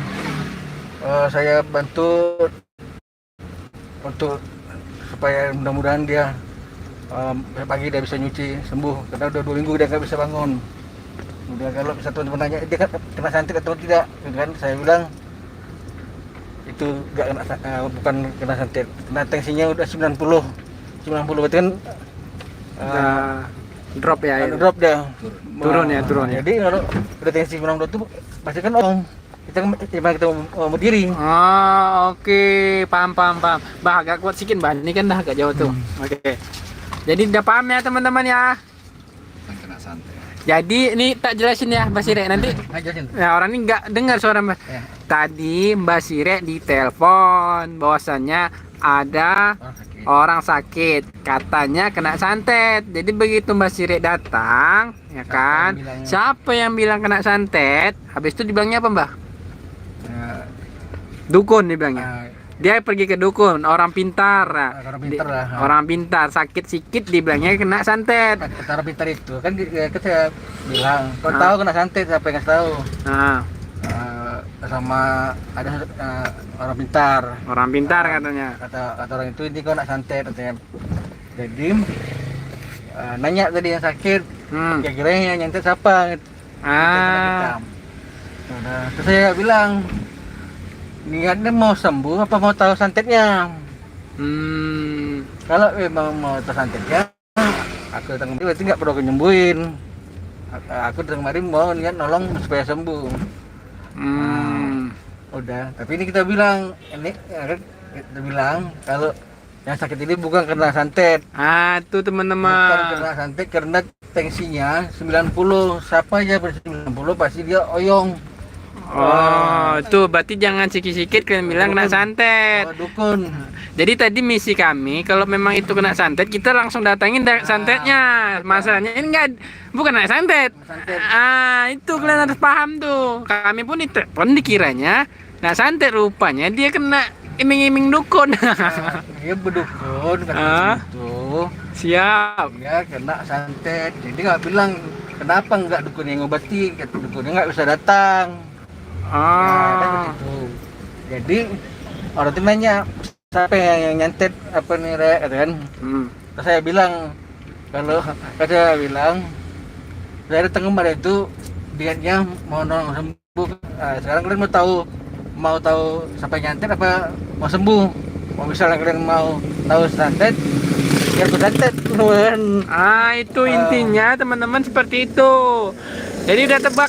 saya bantu untuk supaya mudah-mudahan dia pagi dia bisa nyuci sembuh, karena udah 2 minggu dia nggak bisa bangun. Udah kalau bisa teman-teman nanya dia kena santet atau tidak, kan saya bilang itu nggak kena, bukan kena santet, kena tensinya udah 90 berarti kan Drop ya. drop dia. Turun ya. Jadi kalau udah tensi 90 itu pasti kan kita mau diri. Oke. Paham. Bah, agak kuat sedikit, Bah. Ini kan dah agak jauh tuh. Oke. Jadi udah paham ya teman-teman ya. Kena santet. Jadi ini tak jelasin ya Mbak Sirek, nanti ya, orang ini nggak dengar suara Mbak. Tadi Mbak Sirek ditelepon bahwasannya ada orang sakit, katanya kena santet. Jadi begitu Mbak Sirek datang, ya kan? bilangnya? Siapa yang bilang kena santet? Habis itu dibilangnya apa, Mbak? Nah, Dukun dibilangnya. nah, Dia pergi ke dukun, orang pintar. Nah, orang pintar lah. orang pintar, sakit sikit dibilangnya kena santet. Kata orang pintar itu kan, kan saya bilang, kau Ah. tahu kena santet, siapa yang ngasih tahu? Nah, Sama ada orang pintar. orang pintar katanya. Kata orang itu, ini kau nak santet katanya. Jadi nanya tadi yang sakit, kira-kira yang nyantet siapa? Ah, Udah. Terus saya bilang, niatnya mau sembuh apa mau tahu santetnya? Kalau memang mau tahu santetnya, aku datang kemari berarti nggak perlu aku nyembuhin. Aku datang kemari mau niat nolong supaya sembuh. Udah. Tapi ini kita bilang, kita bilang kalau yang sakit ini bukan karena santet. itu Bukan teman-teman. karena santet, karena tensinya 90. Siapa aja ber 90 pasti dia oyong. Oh, itu berarti jangan sikit-sikit kalian bilang kena santet. Oh, dukun. Jadi tadi misi kami kalau memang itu kena santet kita langsung datangin santetnya. Masalahnya ini enggak bukan kena santet. Santet. Itu kalian harus paham tuh. Kami pun dikiranya nah santet, rupanya dia kena iming-iming dukun. Dia berdukun Ah. kata itu. Siap. Dia kena santet. Jadi nggak bilang kenapa nggak dukun yang ngobatin. Kata dukunnya nggak bisa datang. Nah, kan begitu. Jadi orang itu nanya, siapa yang nyantet apa nih Rek, kata kan. Terus saya bilang, saya bilang saya datang kemarin itu niatnya mau nolong sembuh. Sekarang kalian mau tahu siapa yang nyantet apa mau sembuh? Mau misalnya kalian mau tahu santet, biar aku santet. Itu intinya teman-teman seperti itu. Jadi udah tebak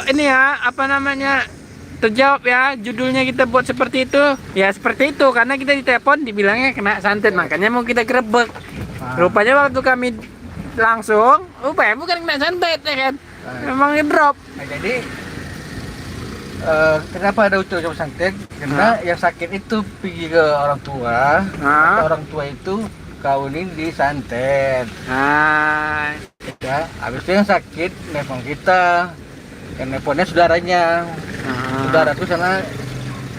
ini ya, apa namanya? Terjawab ya, judulnya kita buat seperti itu. Ya seperti itu karena kita ditelepon dibilangnya kena santet, makanya mau kita grebek. Rupanya waktu kami langsung, rupanya bukan kena santet ya kan. Memang ngedrop. Nah, jadi kenapa ada ucap santet? Karena yang sakit itu pergi ke orang tua. Orang tua itu kawinin di santet. Ya, habis itu yang sakit nelfon kita. Yang nelfonnya saudaranya. Saudaraku sana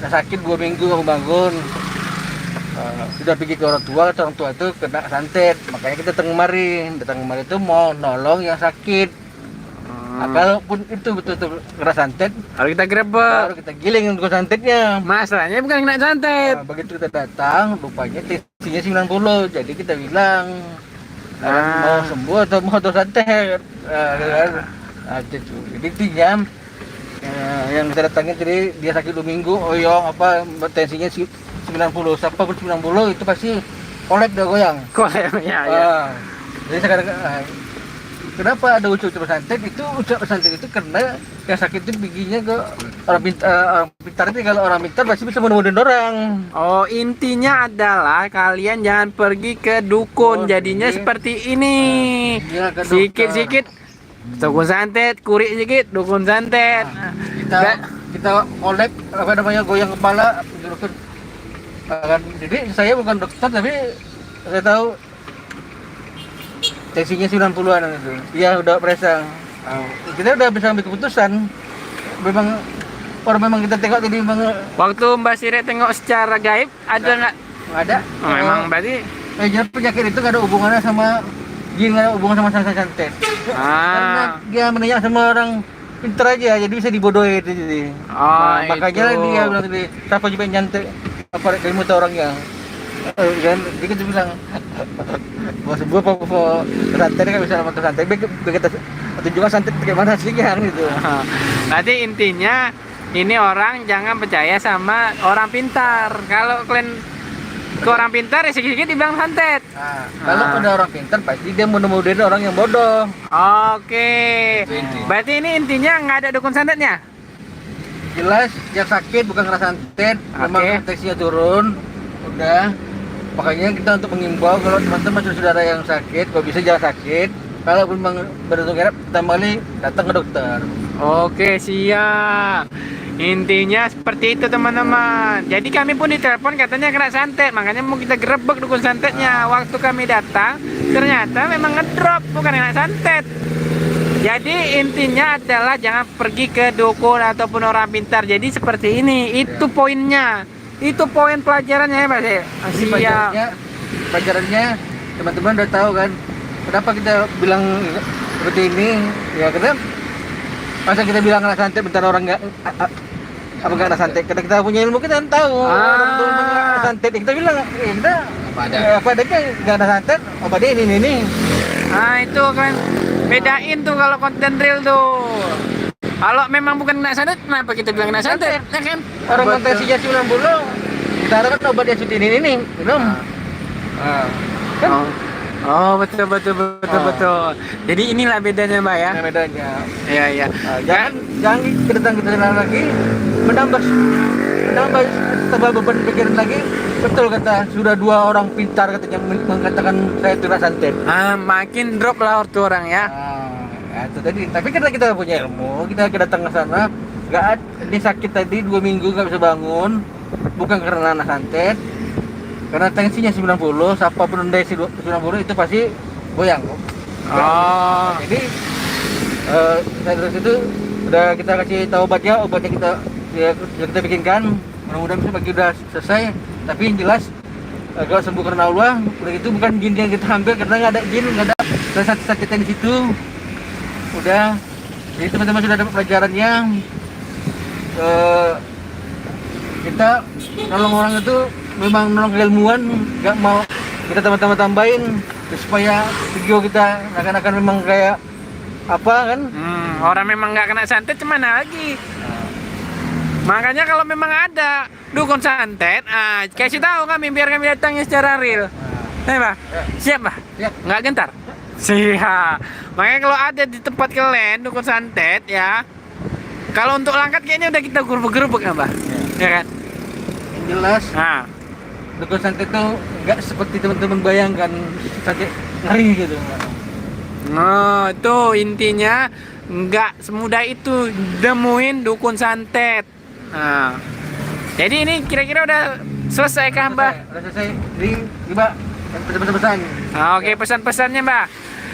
sakit 2 minggu aku bangun. Sudah pergi ke orang tua itu kena santet. Makanya kita datang kemari itu mau nolong yang sakit. Nah, kalaupun itu betul-betul kena santet, Kalau kita grebek, baru kita giling untuk santetnya. masalahnya bukan kena santet. Nah, begitu kita datang, rupanya tensinya 90. Jadi kita bilang, mau sembuh atau mau tahu santet. Jadi intinya yang kita datangin tadi dia sakit 2 minggu, oyong apa tensinya 90. Siapa pun 90 itu pasti kolep dia goyang. Ya. Jadi sekarang kenapa ada ucap santet itu? Ucap santet itu karena yang sakit itu bikinnya ke orang pintar itu. Kalau orang pintar pasti bisa menemukan orang. Oh, intinya adalah kalian jangan pergi ke dukun. Jadinya seperti ini. Iya, ke dokter. Sikit-sikit dukun santet, kurik sedikit dukun santet. Kita olek apa namanya goyang kepala. Jadi saya bukan dokter tapi saya tahu tensinya 90-an itu. Iya udah periksa. Kita udah bisa ambil keputusan. Memang kita tengok tadi memang Waktu Mbak Sirek tengok secara gaib ada nggak? nggak ada. Oh, memang berarti. Jadi penyakit itu nggak ada hubungannya sama jin, nggak ada hubungan sama santet. Karena dia menanya sama orang pintar aja, jadi bisa dibodohin itu jadi. Makanya itu. dia bilang tadi, siapa juga yang nyantet apa ilmu tuh orangnya. Kan dia kan bilang mau sembuh apa santet kan bisa sama santet. Begitu atau juga santet bagaimana sih kan gitu. Berarti intinya ini orang jangan percaya sama orang pintar. Kalau kalian ke orang pintar ya sedikit dibilang santet. Kalau ada orang pintar pasti dia menemukan orang yang bodoh. Oke. Berarti ini intinya nggak ada dukun santetnya. Jelas yang sakit bukan kena santet, memang tensinya turun. Udah. Makanya kita untuk mengimbau kalau teman-teman saudara yang sakit, kalau bisa jangan sakit. Kalau memang benar-benar kita kembali datang ke dokter. Oke, siap. Intinya seperti itu teman-teman. Jadi kami pun ditelepon katanya kena santet, makanya mau kita gerebek dukun santetnya. Waktu kami datang ternyata memang ngedrop, bukan kena santet. Jadi intinya adalah jangan pergi ke dukun ataupun orang pintar. Jadi seperti ini, itu poinnya. Itu poin pelajarannya ya Mas. Jadi Siap. pelajarannya teman-teman udah tahu kan kenapa kita bilang seperti ini ya, karena masa kita bilang anak santet bentar orang nggak apa nggak anak santet, karena kita punya ilmu kita kan tahu orang tuh anak santet, kita bilang kita apa adanya nggak anak santet, obat ini. Nah itu kan bedain tuh kalau konten real tuh. Kalau memang bukan kena santet, kenapa kita bilang kena santet? Ya kan? Orang kontensinya 90 kita harapkan obat yang seperti ini minum. Kan? Oh betul. Jadi inilah bedanya Mbak ya. Nah, bedanya. Iya. Jangan kedatangan kita lagi menambah tambah beban pikiran lagi. Betul kata sudah 2 orang pintar katanya mengatakan saya itu santet. Makin drop lah tuh orang ya. Ya itu tadi. Tapi karena kita punya ilmu, kita kedatangan ke sana, nggak ada ini sakit tadi 2 minggu nggak bisa bangun, bukan karena anak santet, karena tensinya 90, siapapun udah 90 itu pasti goyang. Oh. Jadi saya terus itu udah kita kasih tahu obatnya kita bikinkan, mudah-mudahan bisa bagi udah selesai. Tapi yang jelas kalau sembuh karena Allah, udah itu bukan jin yang kita ambil, karena nggak ada jin, nggak ada sakit-sakitnya di situ. Udah, jadi teman-teman sudah dapat pelajarannya. Kita nolong orang itu memang nolong keilmuan, nggak mau kita tambahin supaya video kita akan memang kayak apa kan? Orang memang nggak kena santet, cemana lagi? Makanya kalau memang ada dukun santet, kasih tahu kami biar kami datangnya secara real. Bah? Siap Bah? Siap. Nggak gentar? Siap. Makanya kalau ada di tempat kalian dukun santet ya, kalau untuk langkat kayaknya udah kita gerbek-gerbek ya Bah? Ya kan? Yang jelas. Nah. Dukun santet itu nggak seperti teman-teman bayangkan, sakit ngeri gitu. Nah, itu intinya nggak semudah itu nemuin dukun santet. Nah, jadi ini kira-kira udah selesai kah Mbak? Udah selesai. Jadi Mbak pesan-pesan. Oke, pesan-pesannya Mbak.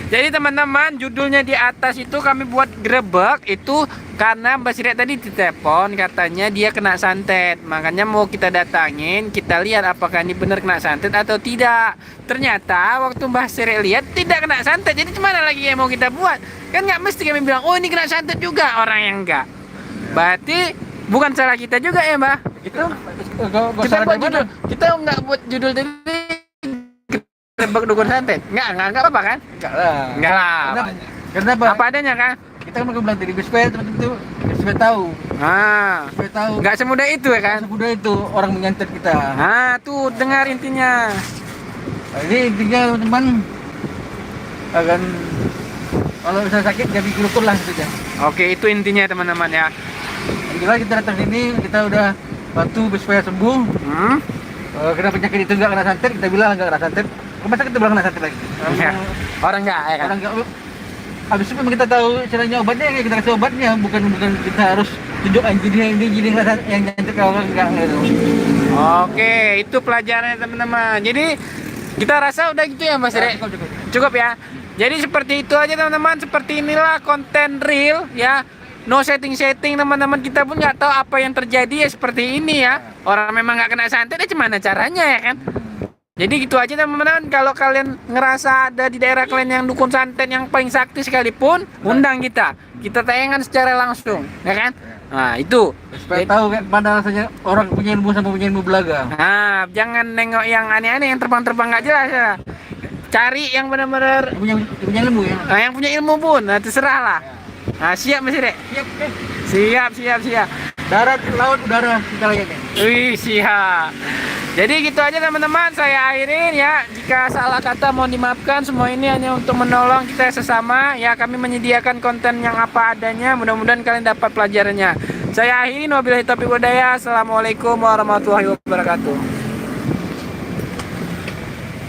Jadi teman-teman, judulnya di atas itu kami buat grebek itu karena Mbak Sirek tadi ditelepon katanya dia kena santet. Makanya mau kita datangin, kita lihat apakah ini benar kena santet atau tidak. Ternyata waktu Mbak Sirek lihat tidak kena santet. Jadi gimana lagi yang mau kita buat? Kan nggak mesti kami bilang, oh ini kena santet juga, orang yang enggak. Berarti bukan salah kita juga ya Mbak? Kita buat judul, kita nggak buat judul tadi grebek dukun santet. Enggak apa-apa kan? Enggak lah. Kenapa? Apa adanya kan? Kita kan bilang dari supaya teman-teman itu supaya tahu. Supaya tahu. Enggak semudah itu ya kan? Semudah itu orang menyantet kita. Tuh dengar intinya. Ini intinya teman-teman akan kalau bisa sakit jadi dukun lah gitu ya. Oke, itu intinya teman-teman ya. Yang jelas kita datang sini, kita udah bantu supaya sembuh. Kena penyakit itu nggak kena santet, kita bilang nggak kena santet. Masa kita bilang kena santet lagi? Orang nggak ya kan? Orang nggak. Habis itu memang kita tahu caranya obatnya, ya kita kasih obatnya, bukan kita harus tunjuk jadi yang nyantet kalau enggak gitu. Oke, itu pelajarannya teman-teman. Jadi kita rasa udah gitu ya Mas Rek? Cukup ya. Jadi seperti itu aja teman-teman. Seperti inilah konten real ya. No setting-setting teman-teman, kita pun nggak tahu apa yang terjadi ya seperti ini ya. Orang memang nggak kena santet, gimana caranya ya kan? Jadi gitu aja teman-teman. Kalau kalian ngerasa ada di daerah kalian yang dukun santet yang paling sakti sekalipun, undang kita tayangan secara langsung, ya kan? Nah itu supaya tahu kan mana rasanya orang punya ilmu sama punya ilmu belaga. Nah jangan nengok yang aneh-aneh, yang terbang-terbang nggak jelas ya. Cari yang benar-benar punya ilmu ya. Yang punya ilmu pun, terserah lah. Nah siap Mas Rek? Siap. Darat, laut, udara kita layani. Wih siap. Jadi gitu aja teman-teman, saya akhirin ya. Jika salah kata mohon dimaafkan. Semua ini hanya untuk menolong kita sesama ya. Kami menyediakan konten yang apa adanya. Mudah-mudahan kalian dapat pelajarannya. Saya akhirin, wabillahi taufiq wal hidayah. Assalamualaikum warahmatullahi wabarakatuh.